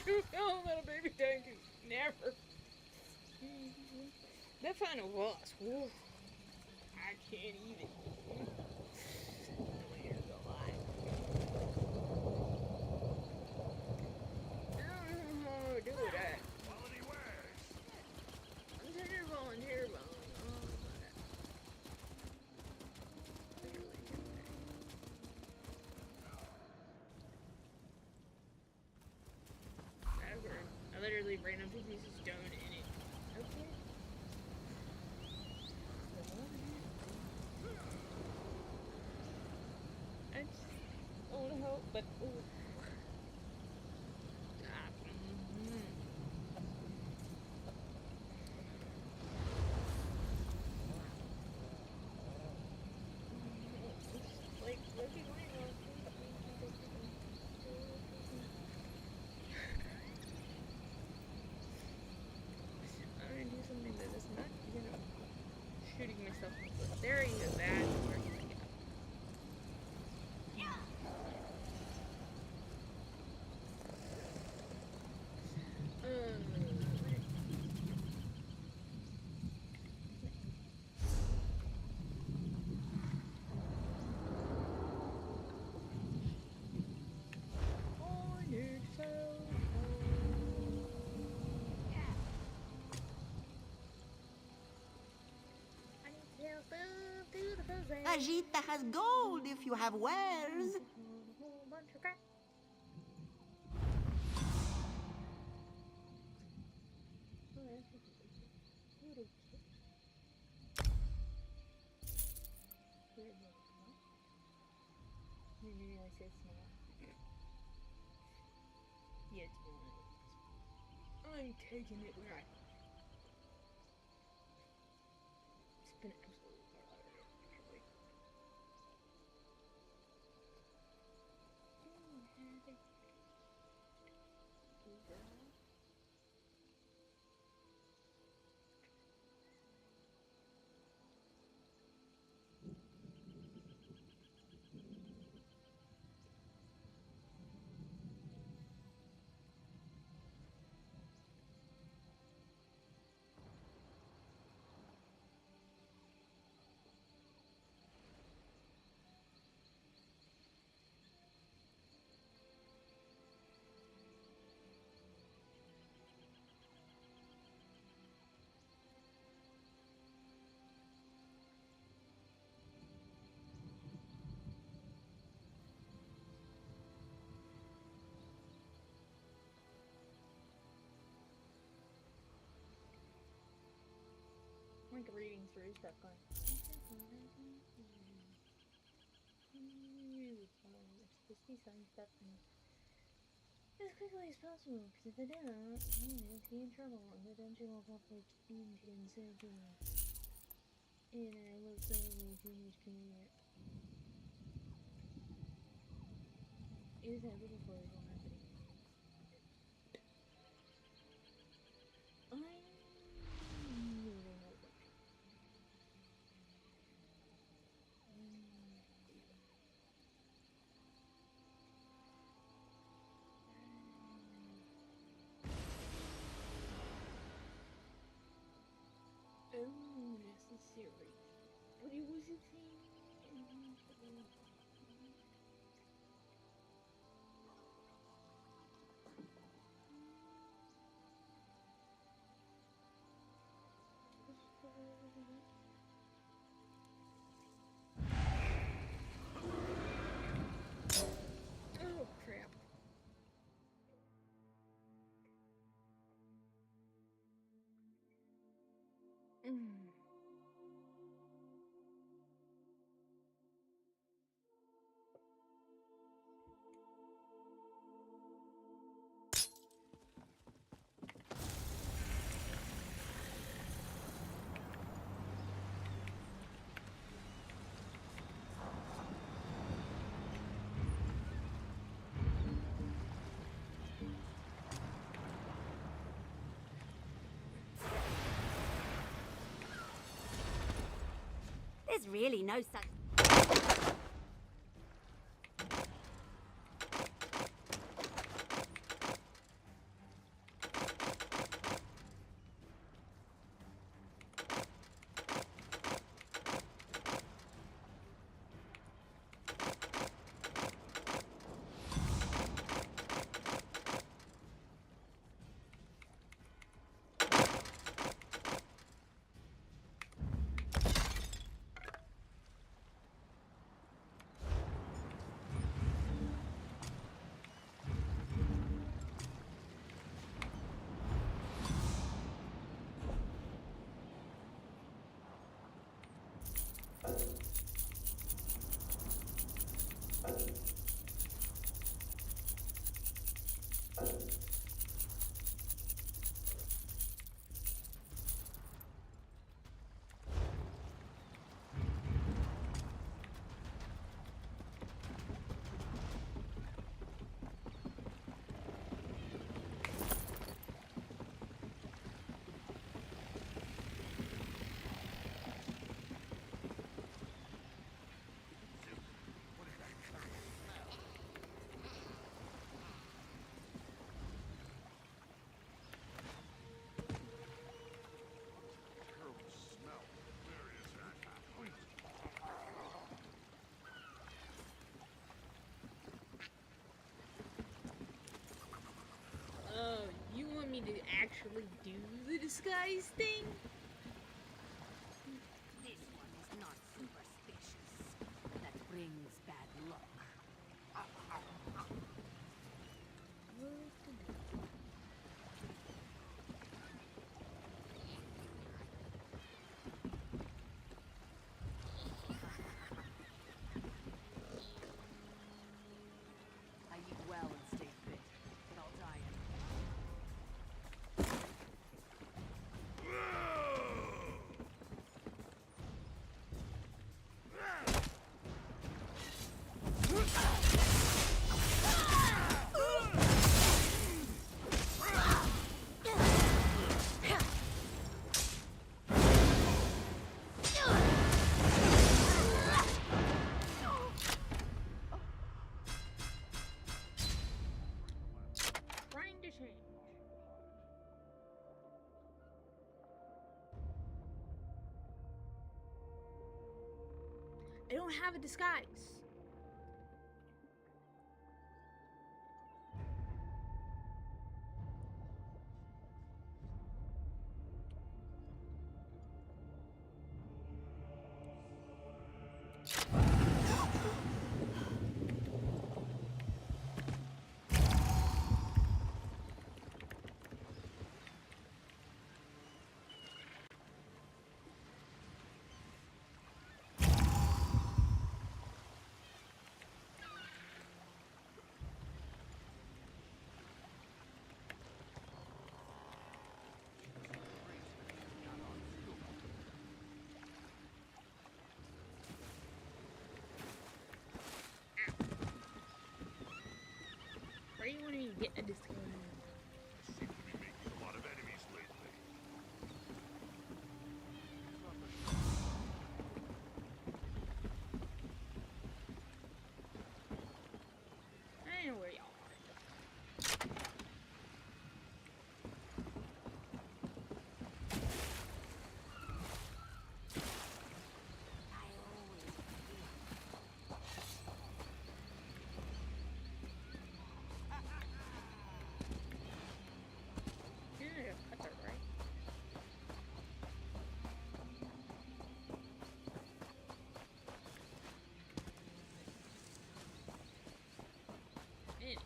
You fell about a baby tank. Never. That final boss. Whew, I can't even. There's a lot. I don't know how to do that. Quality wares. Consider volunteer bone. I literally random piece of stone in it. Okay. I just want to help, but ooh. Like, Loki might want to I'm gonna do something that is not, shooting myself in the foot. There you go, that's where you get up. Ajita has gold if you have wares. A whole bunch of crap. Maybe I said small. Yeah, it's one of those. I'm taking it where I can. It's been absolutely hilarious, actually. Girl. I'm like reading through stuff going. Really fun. There's supposed to be some stuff in as quickly as possible, because if I don't, I'm going to be in trouble, and the dungeon will pop like in 10 seconds. And I will save way too much content. It has happened before, it won't happen again. I really hope I'm not. Oh, necessary. But it was a thing. Oh, crap. Mm. There's really no such... to actually do the disguise thing. This one is not superstitious. That brings bad luck. I eat well and stay fit, but I'll die Trying to change. I don't have a disguise. Where do you want me to get a disguise? Seem to be making a lot of enemies lately. I know where y'all are. Yeah, that's alright. Man.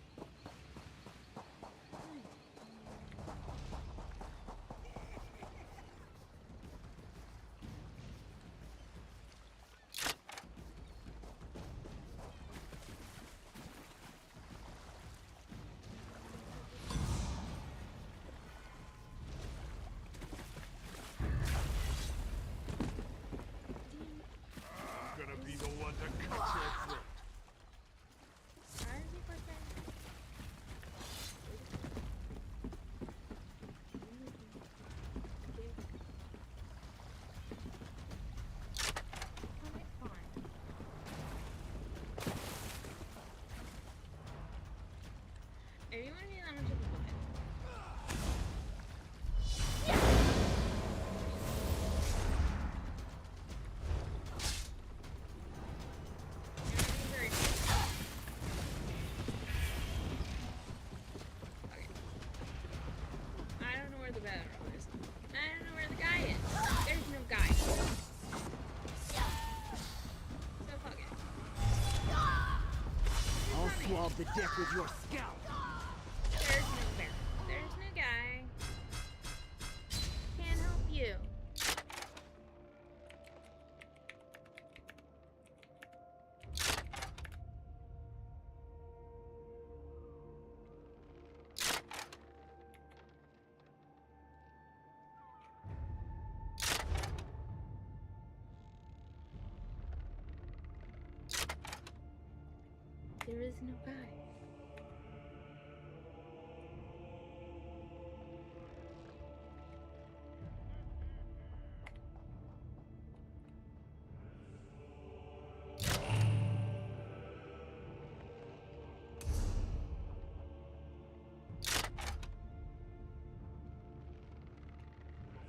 I'm gonna be the one to cut your throat. How does he put that? Alright, fine. If you want to be that much of a butt. I don't know where the battle is. I don't know where the guy is. There's no guy. So fuck it. I'll swab the deck with your scalp. There's no bear. There's no guy. Can't help you. There is no guy.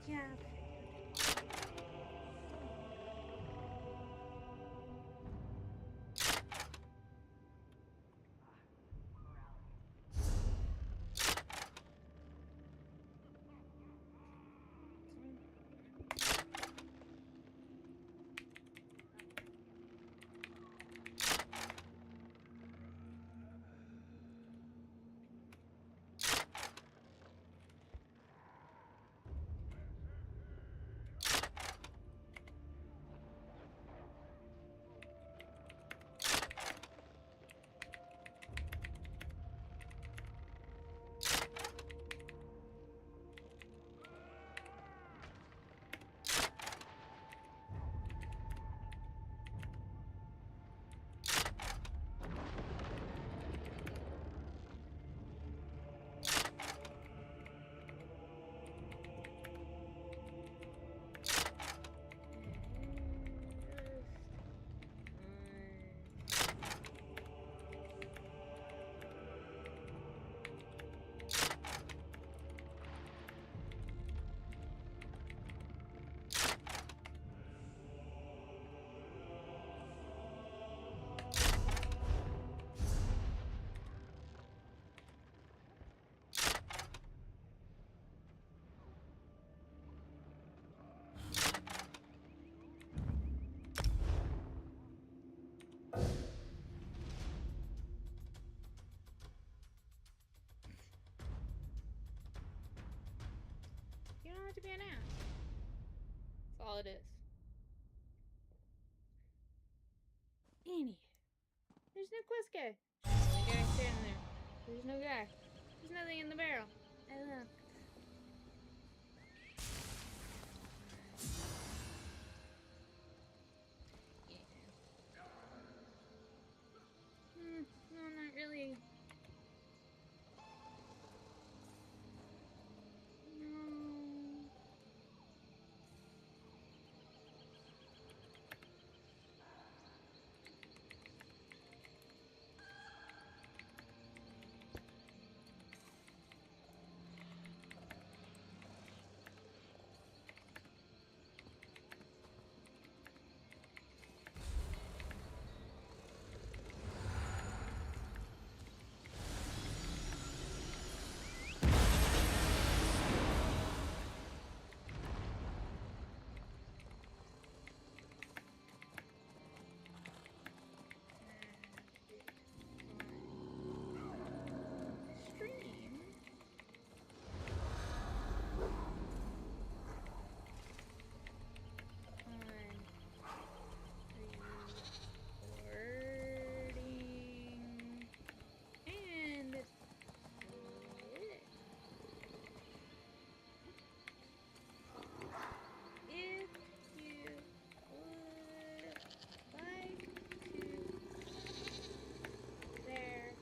Yeah. be an ass. That's all it is. Annie. There's no quest guy. There's no guy standing there. There's no guy. There's nothing in the barrel. I looked. No, not really. No. Stream. Recording and if you would like to, there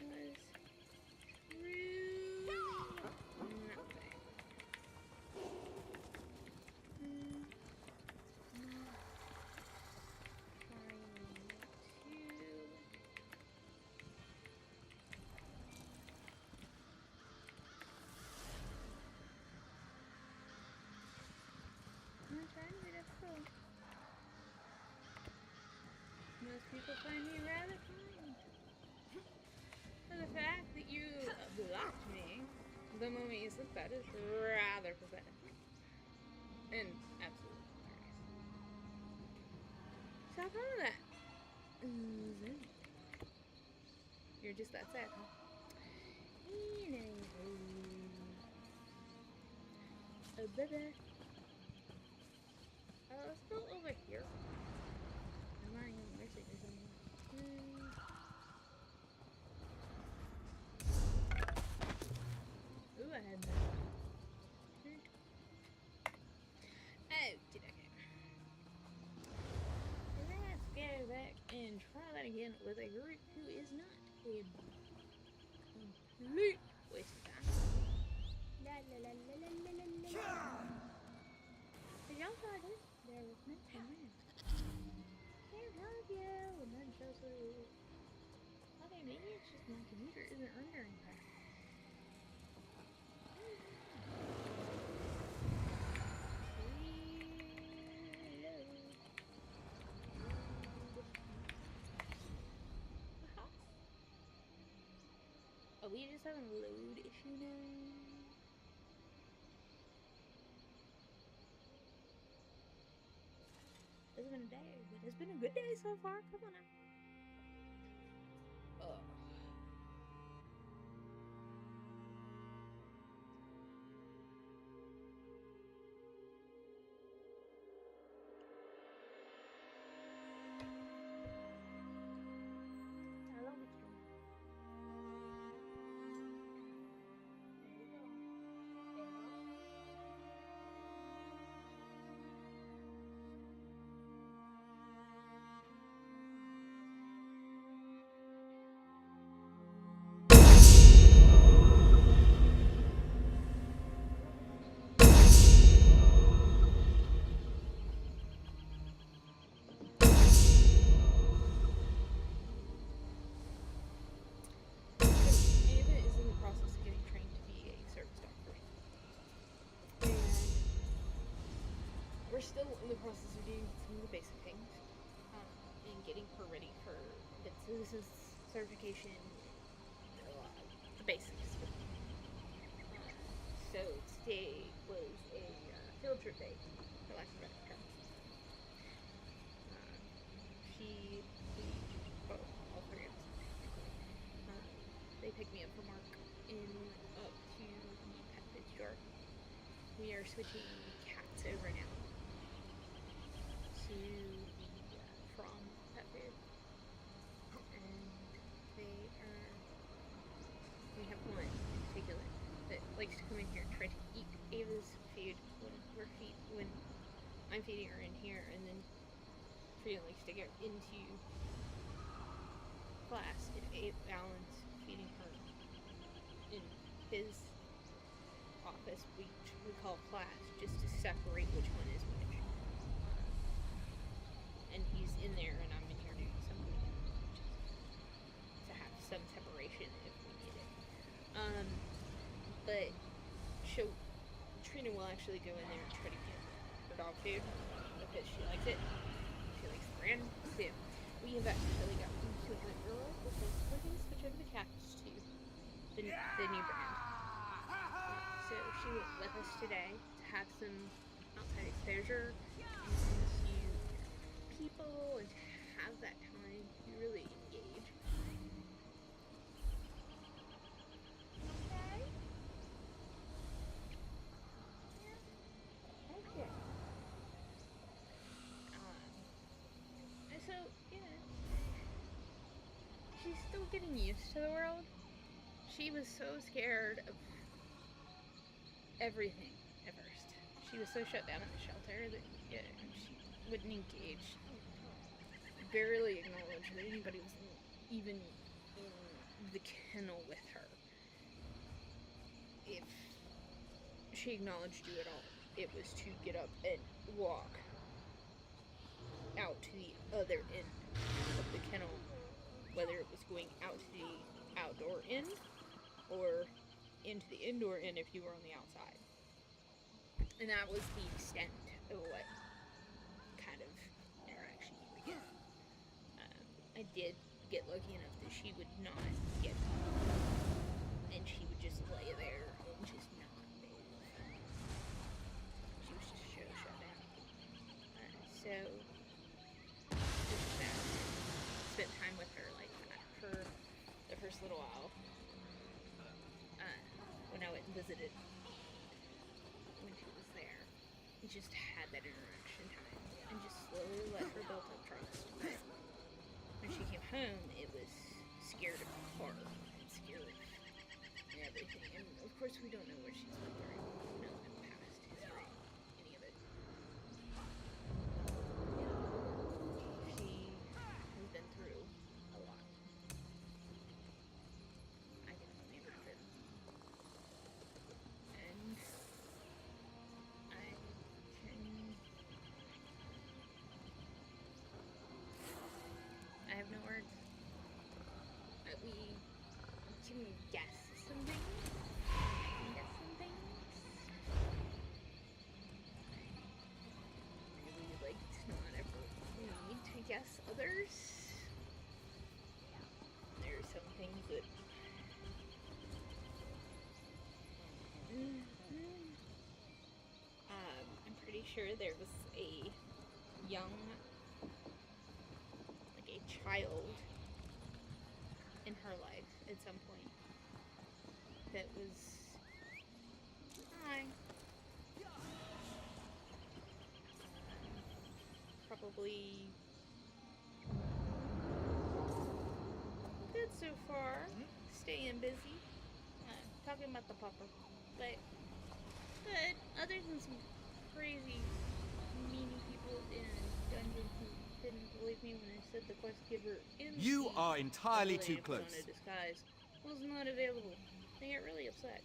was truly nothing. I'm trying to be difficult. Most people find me rather fine. For the fact that you blocked me the moment you said that is rather pathetic. And absolutely hilarious. So have fun with that. You're just that sad, huh? Oh, baby. Let's go over here. I'm not even missing this anymore. Ooh, I had that. Oh, did I go? Let's go back and try that again with a group who is not a complete waste of time. La la la la la la la la. Did y'all try this? There was no time. Can't help you. And then so sweet. Okay, maybe it's just my computer isn't rendering fast. Are we just having a load issue now? It's been a day, but it's been a good day so far. Come on now. Ugh. I love it. There you go. Ava is in the process of getting trained to be a service doctor. And we're still in the process of doing some of the basic things. And getting her ready for this certification, the basics. So today was a field trip day, for lack of a better term. All three of us, they picked me up from work and went up to the pet food store. We we are switching cats over now to from pet food, and we have one in particular that likes to come in here and try to eat Ava's food when I'm feeding her in here, and then Frida likes to get into class if Alan's feeding her in his office, which we call class, just to separate which one is which. And he's in there and I'm in here doing something, to have some separation if we need it. But Trina will actually go in there and try to get her dog food because she likes it. She likes the brand too. We have actually got into an early because we're going to switch over the cats to the new brand. So she went with us today to have some outside exposure and to people and to have that time to really engage. Okay. Okay. And so, she's still getting used to the world. She was so scared of everything at first. She was so shut down at the shelter that she wouldn't engage, barely acknowledge that anybody was even in the kennel with her. If she acknowledged you at all, it was to get up and walk out to the other end of the kennel, whether it was going out to the outdoor end or into the indoor end if you were on the outside. And that was the extent of what kind of interaction you would get. I did get lucky enough that she would not get up, and she would just lay there and just not move. She was just so shut down. So just that, spent time with her like that for the first little while. When I went and visited when she was there, we just had that interaction time and just slowly let her build up trust. But when she came home, it was scared of horror and scared of everything. And of course, we don't know what she's been through. We don't know past history, any of it. She has been through a lot. I can only imagine. And I have no words. We can guess some things. I can guess some things. I really like to not ever need to guess others. There are some things that I'm pretty sure there was a young, like a child in her life at some point that was probably good so far, staying busy, talking about the pupper, but good, other than some crazy meanie people in a dungeon who didn't believe me when I said the quest giver in You the are entirely too ability to put close. on a disguise was not available. They got really upset.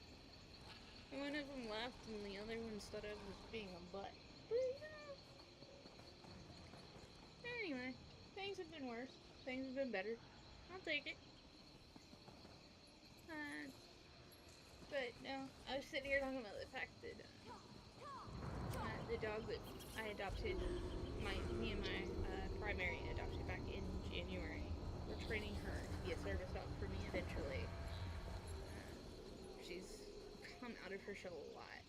And one of them laughed and the other one thought I was being a butt. But, anyway, things have been worse. Things have been better. I'll take it. But no, I was sitting here talking about the fact that the dog that I adopted, me and my primary adopted back in January, we're training her to be a service dog for me eventually. She's come out of her shell a lot,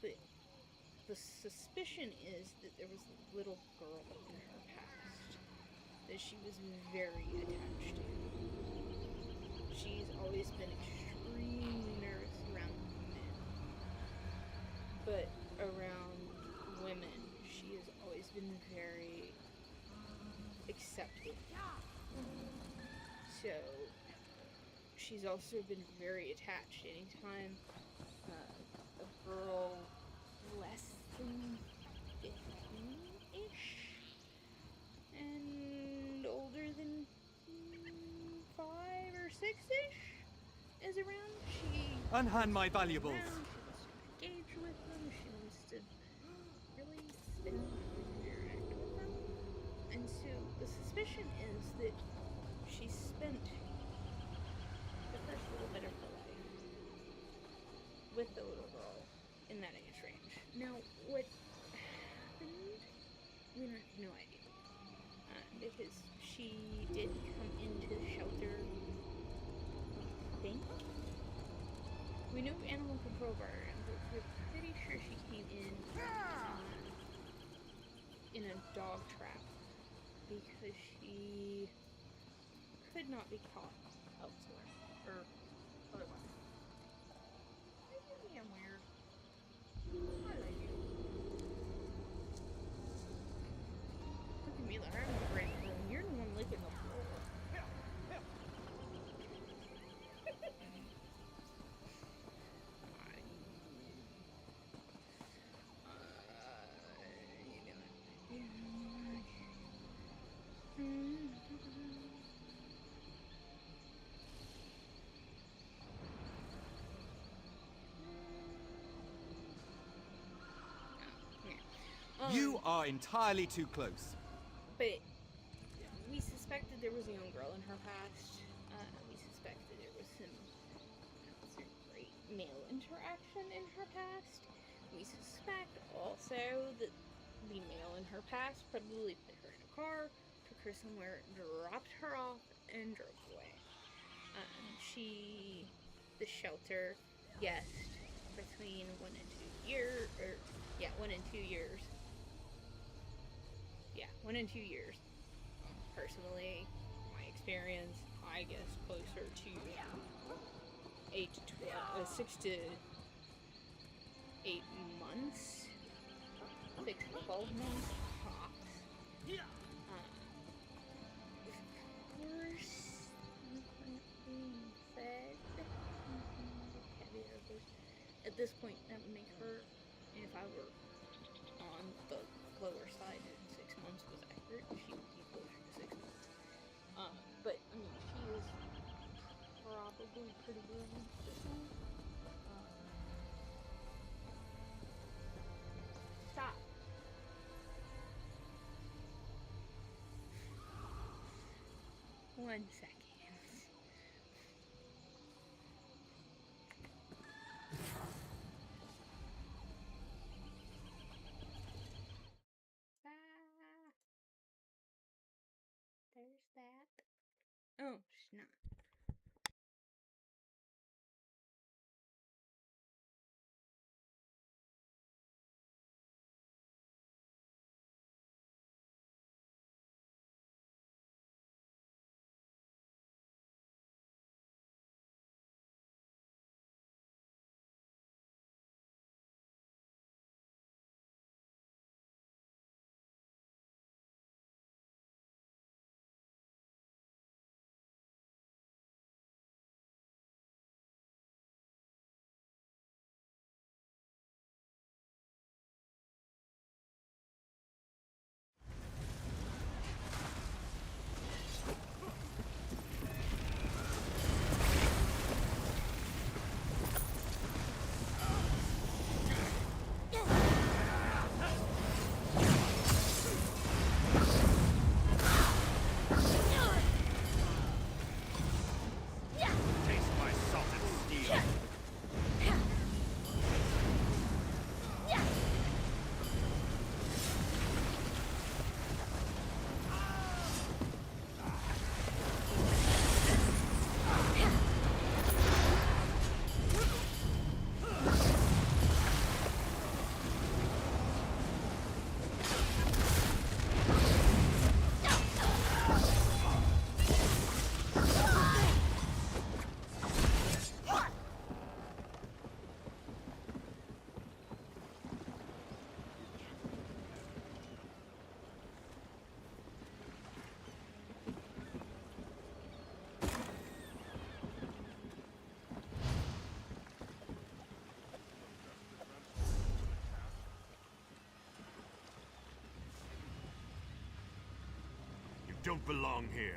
but the suspicion is that there was a little girl in her past that she was very attached to. She's always been extremely nervous around men, but around women, she has always been very accepting. So she's also been very attached. Anytime a girl less than 15-ish and older than 5 or 6-ish is around, she Unhand my valuables. around, she wants to engage with them, she wants to really spend time and interact with them. And so the suspicion is that she spent the first little bit of her life with the little girl in that age range. Now, what happened? We have no idea. Because she did come into the shelter, I think. We know animal control brought her in, but we're pretty sure she came in a dog trap because she could not be caught elsewhere or otherwise. You're being weird. What did I do? Look at me like I'm the great room. You're the one licking the floor. You are entirely too close. But we suspected there was a young girl in her past. We suspected there was some not so great male interaction in her past. We suspect also that the male in her past probably put her in a car, took her somewhere, dropped her off, and drove away. The shelter guessed between 1 and 2 years, 1 and 2 years. Yeah, 1 and 2 years. Personally, my experience, I guess closer to 6 to 8 months, 6 to 12 months tops. Of course, being said, the caveat of course, at this point, that would make her, if I were on the lower side and 6 months was accurate, she would be closer to 6 months. But I mean, she is probably pretty grown at this point. Stop. One second. Ah, there's that. Oh, she's not. don't belong here.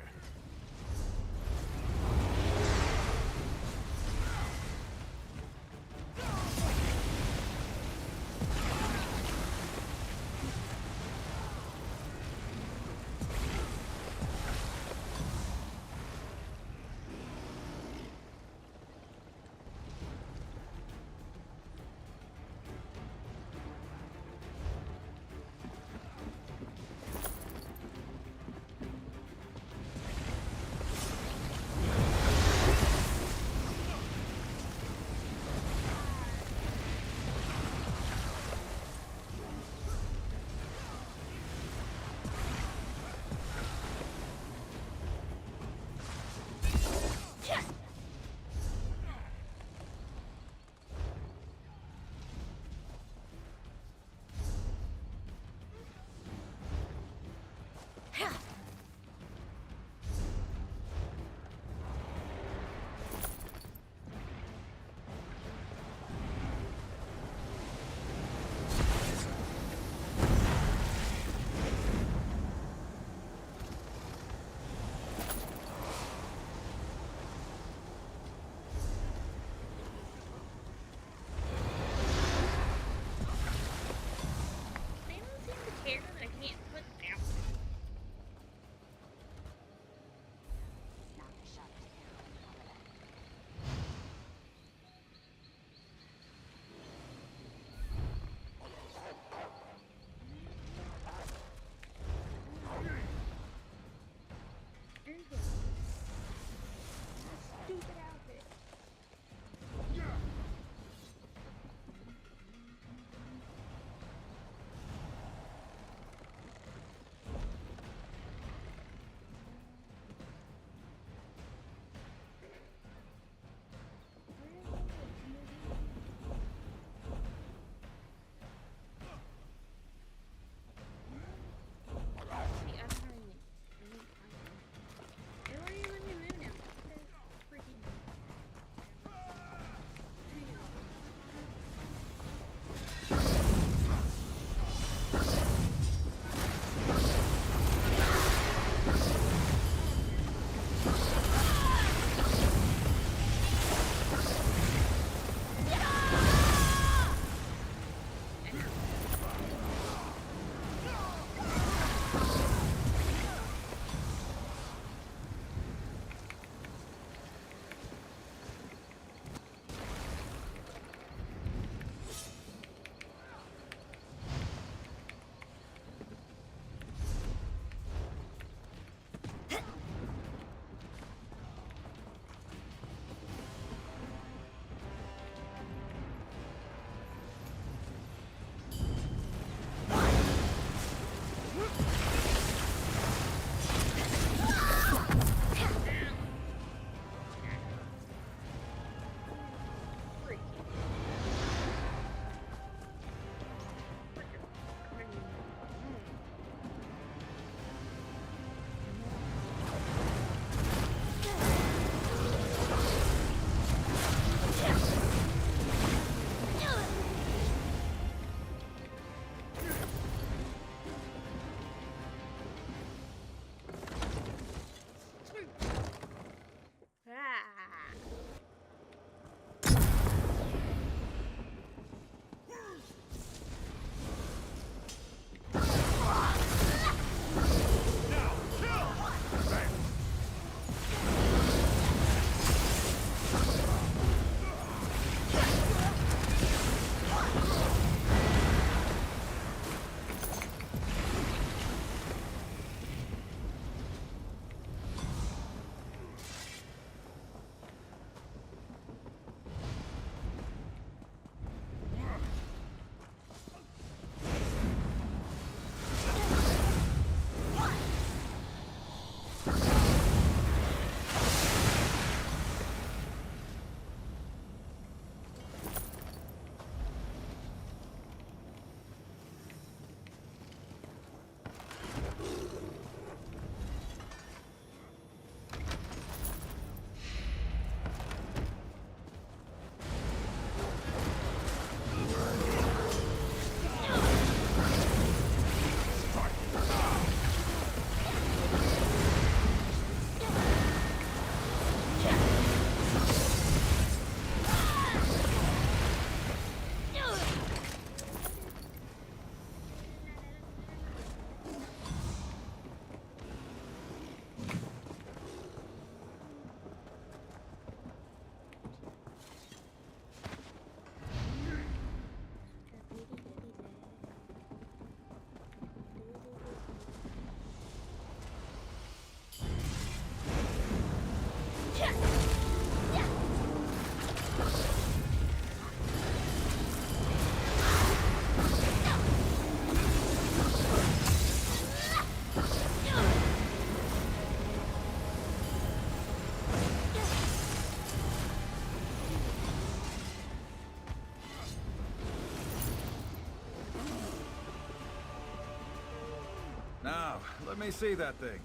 Let me see that thing.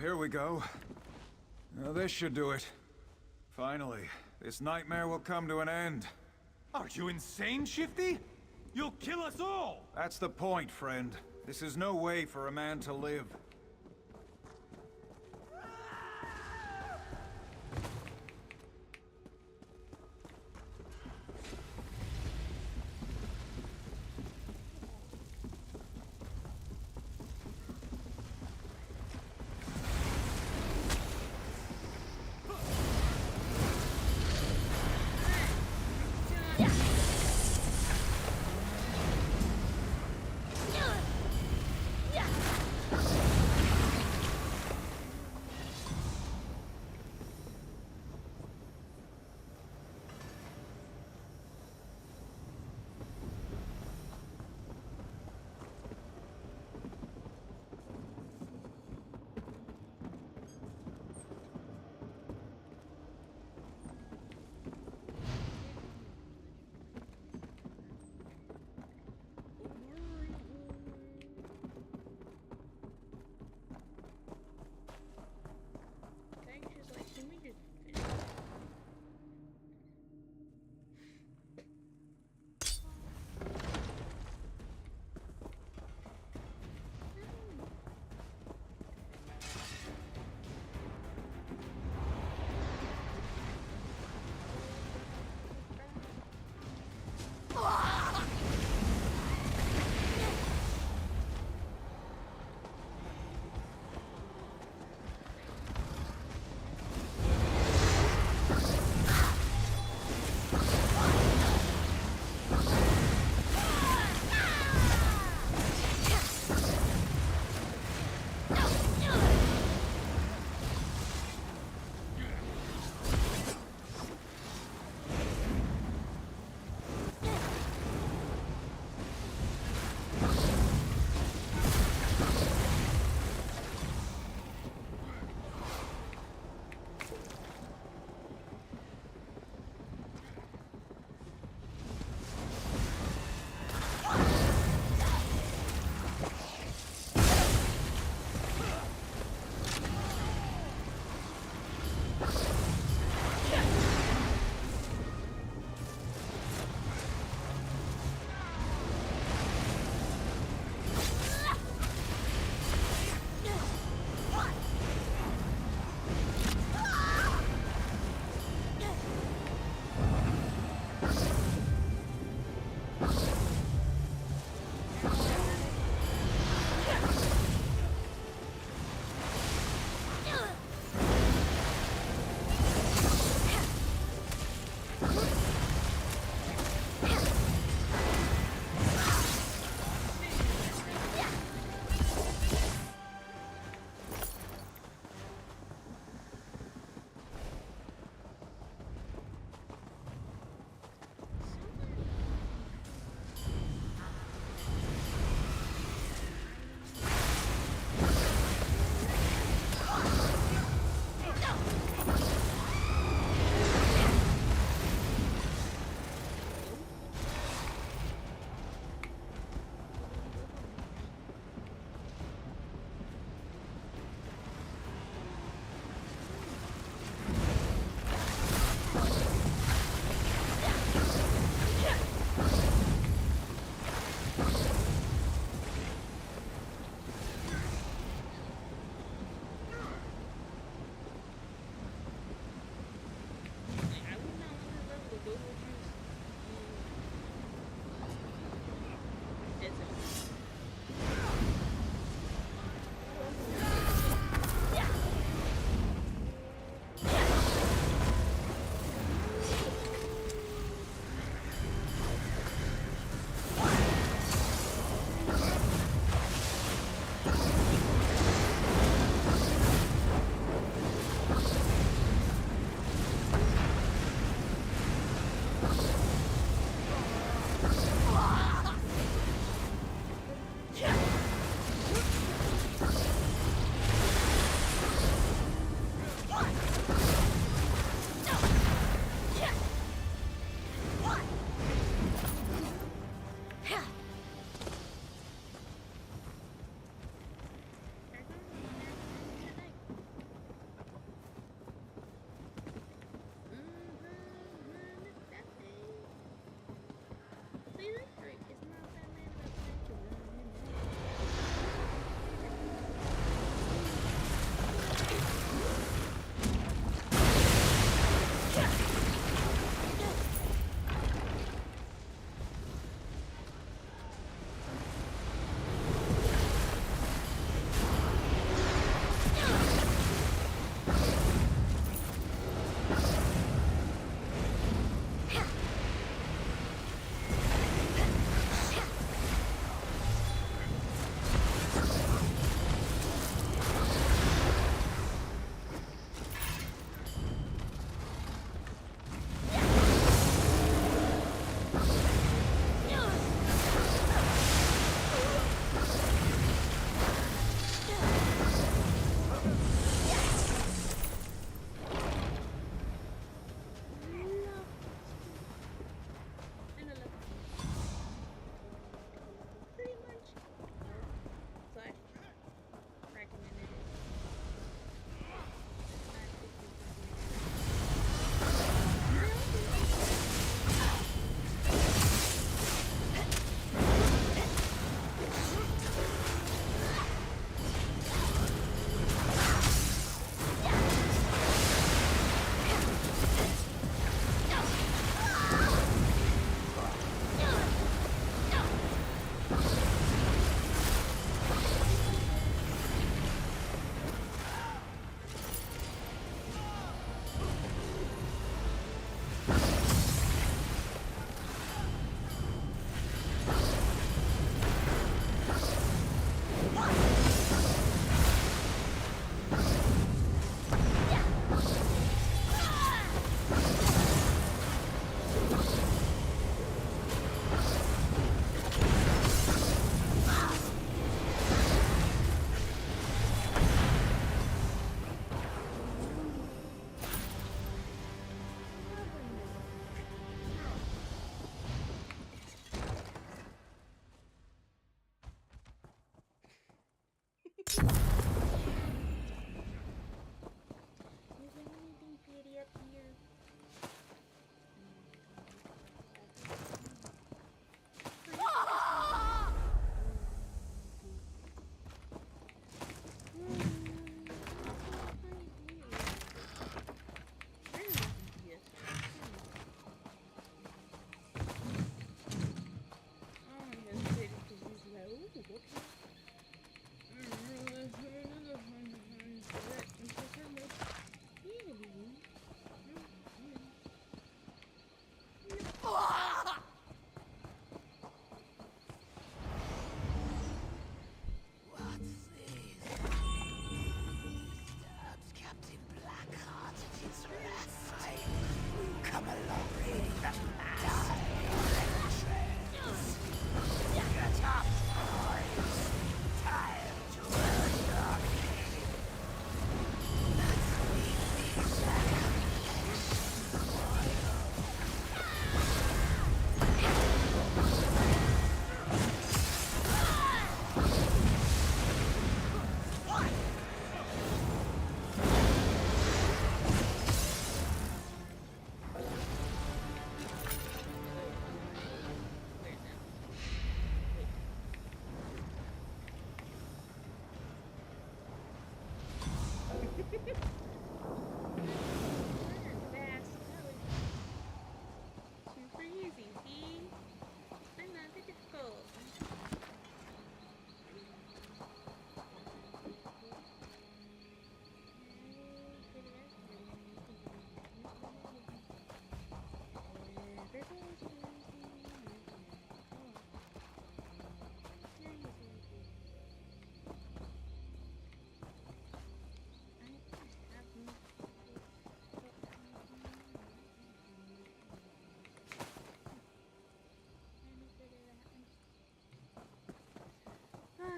Here we go. Now this should do it. Finally, this nightmare will come to an end. Are you insane, Shifty? You'll kill us all! That's the point, friend. This is no way for a man to live.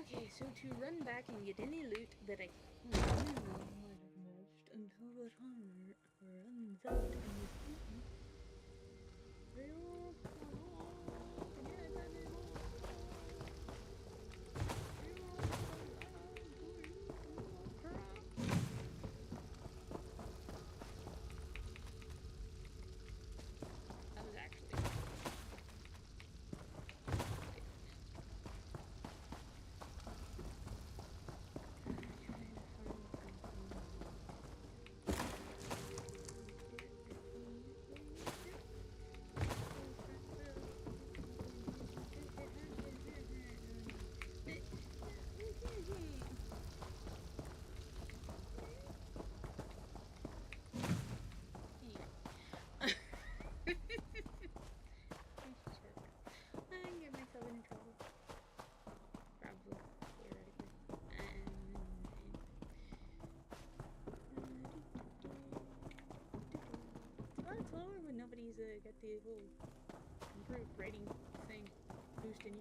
Okay, so to run back and get any loot that I might have missed until the timer runs out in this game. That was actually I can get myself into trouble. Probably, theoretically. It's a lot slower when nobody's got the whole improved rating thing boosting you.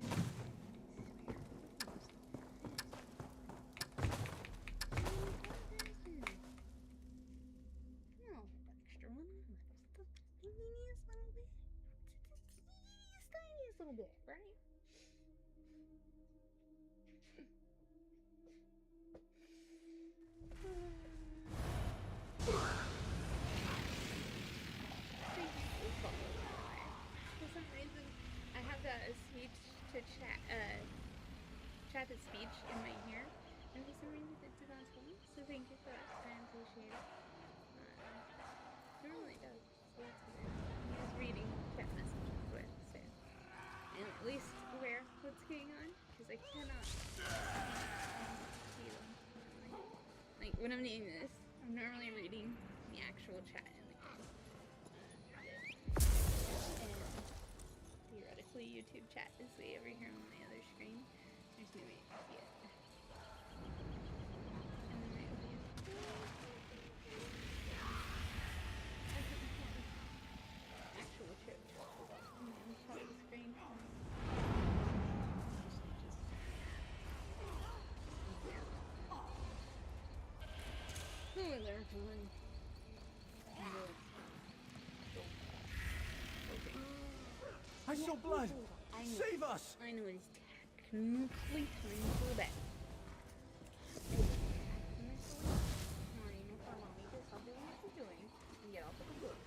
Oh, extra one. Just the teeniest little bit. Just the tiniest little bit, right? For some reason, I have that speech to chat, chat to speech in my ear, and for some reason it did not tell me. So thank you for that. I appreciate it. Normally it does, so that's weird. I'm just reading chat messages, but so I'm at least aware of what's going on because I cannot see them. Like when I'm doing this, I'm normally reading the actual chat in the game. And theoretically, YouTube chat is way over here on my other screen. There's no way I can see it. And then I open it. Actual chat is on the other side of the screen. Oh, they're fun. I saw blood! Save us! I know it's technically time for bed. Stop doing what you're doing and get off of the book.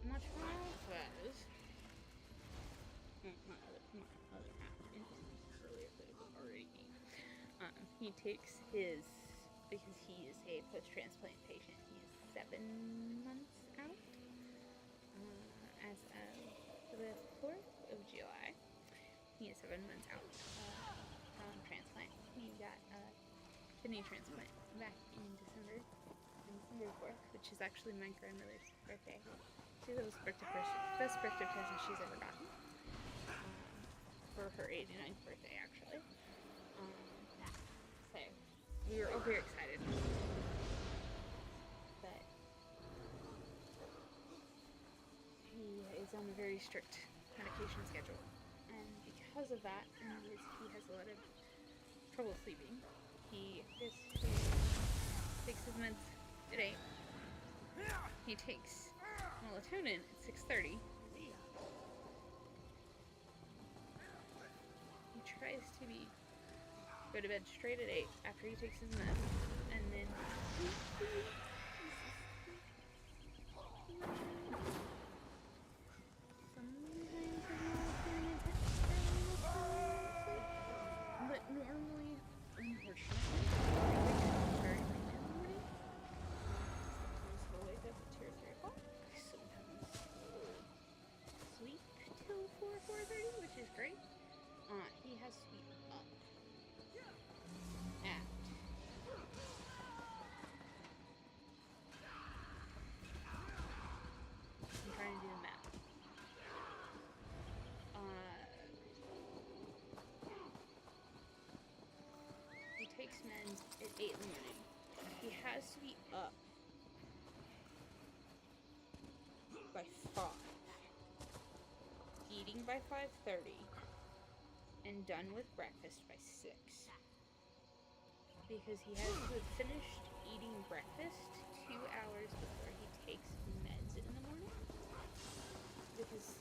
My trial says my other half in earlier political already. He takes his, because he is a post-transplant patient, he is 7 months out. As of the 4th of July, he is 7 months out from transplant. He got a kidney transplant back in December 4th, which is actually my grandmother's birthday. She was the best birthday present she's ever gotten. For her 89th birthday, actually. So, we were all very excited. But he is on a very strict medication schedule. And because of that, and he has a lot of trouble sleeping, he takes his meds at 8. He takes melatonin at 6:30. He tries to go to bed straight at 8 after he takes his meds, and then but normally, unfortunately, very late in the morning. Sometimes he'll wake up at 2 or 3 o'clock. Sometimes he'll sleep till 4:30, which is great. He has to be up at 8 in the morning. He has to be up by 5, eating by 5:30, and done with breakfast by 6. Because he has to have finished eating breakfast 2 hours before he takes meds in the morning. Because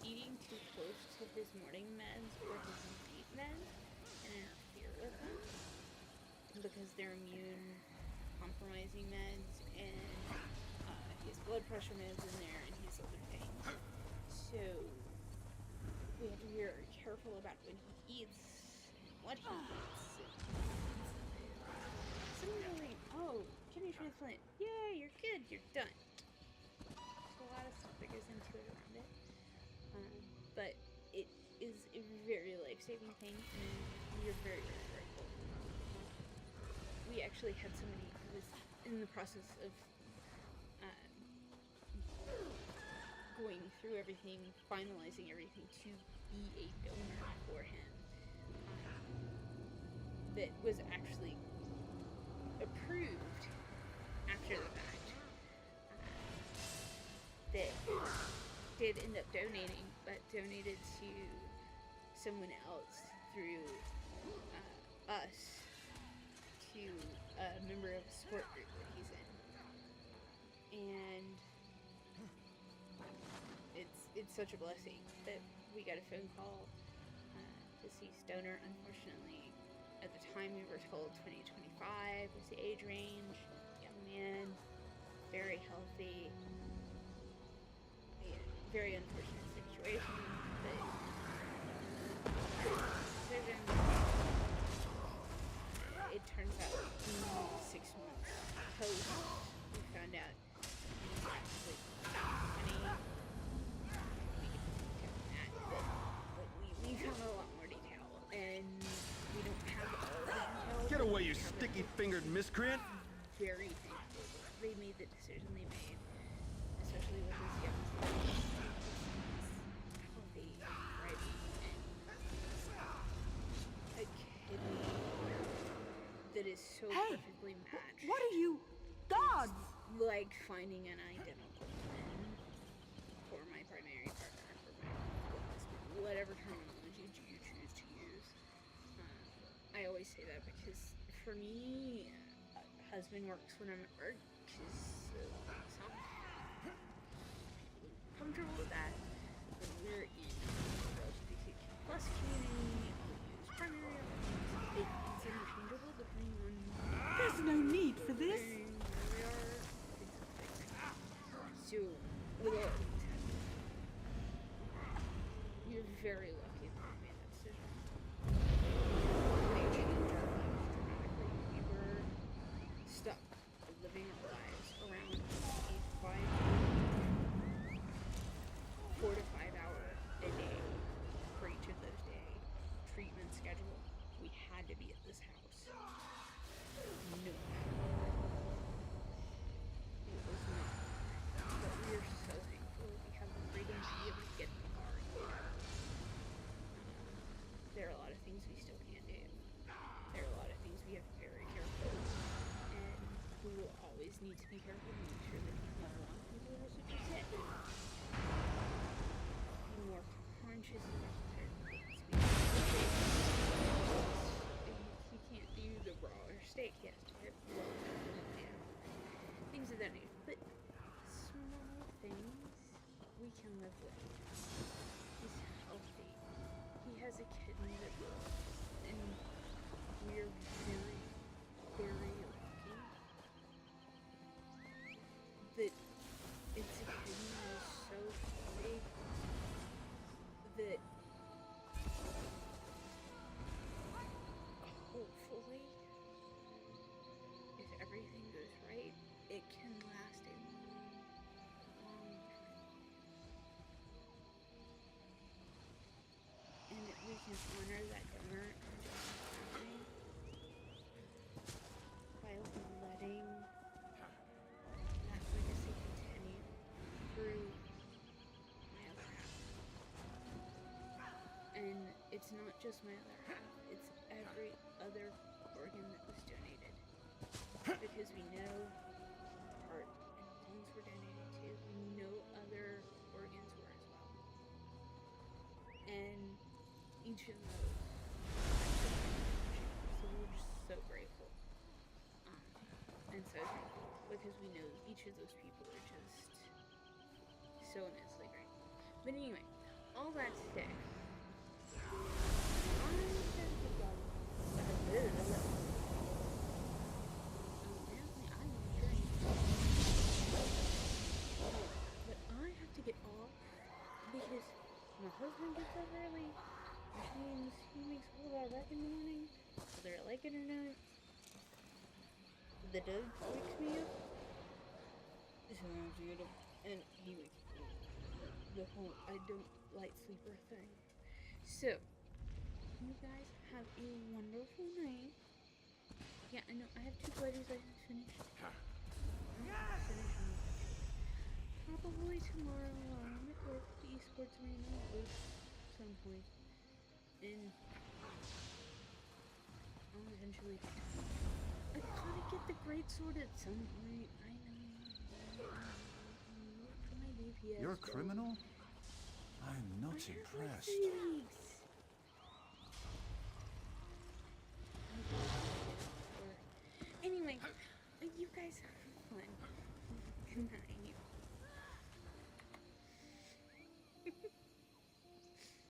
eating too close to his morning meds or his night meds can interfere with them. Because they're immune compromising meds, and he has blood pressure meds in there, and he has other things. So we have to be very careful about when he eats, what he eats. Similarly, kidney transplant, yay, you're good, you're done. There's a lot of stuff that goes into it around it. But it is a very life-saving thing, and we are very, very grateful. We actually had somebody who was in the process of going through everything, finalizing everything to be a donor for him, that was actually approved after the fact, that did end up donating, but donated to someone else through us, to a member of a sport group that he's in. And it's such a blessing that we got a phone call. Deceased donor, unfortunately, at the time we were told 2025 was the age range. Young man, very healthy. Very unfortunate situation, but decision. It turns out 6 months post, we found out actually we found a lot more detail, and we don't have all the details. Get away, you sticky-fingered miscreant! Very thankful that they made the decision they made, especially with this young son. Healthy, ready, and a kidney that is so perfectly matched. What are you? God! It's like finding an identical twin for my primary partner, for my husband, whatever terminology you choose to use. I always say that because for me, husband works when I'm at work, because I'm comfortable with that. When we're in the LGBTQ plus community, we use primary. It's interchangeable depending on There's no need for this. where we are. So, with all of these happening, you're very lucky that we made that decision. They changed our lives dramatically. We were stuck living our lives around a 4 to 5 hour a day for each of those days treatment schedule. We had to be at this house. No matter what. It was not. But we are so thankful we have the freedom to be able to get in the car and go. There are a lot of things we still can't do. There are a lot of things we have to be very careful, and we will always need to be careful to make sure that people want people who are super sick. Be more conscious about certain things. He can't do the raw or steak, he has to have things of that nature. But small things we can live with. He's healthy. He has a kidney that works, and we're very, very lucky that it's a kidney that is so healthy that hopefully, if everything goes right, it can last a long, long time. And that we can honor that donor and donor family by letting that legacy continue through my other half. And it's not just my other half, it's every other organ that was donated. because we know heart and lungs were donated to. We know other organs were as well. And each of those, so we're just so grateful. And so thankful because we know each of those people are just so immensely great. But anyway, all that said, but I have to get off because my husband gets up early, which means he makes a whole lot of work in the morning, whether I like it or not. The dog wakes me up, so I have to get up, and he wakes me up. The whole I don't light sleeper thing. So, you guys have a wonderful night. Yeah, I know I have 2 buddies I haven't finished. Probably tomorrow I'll record the esports arena at some point. And I'll eventually I gotta get the great sword at some point. I know. For my DPS. You're a criminal? I'm not impressed. Anyway, you guys have fun. Good night.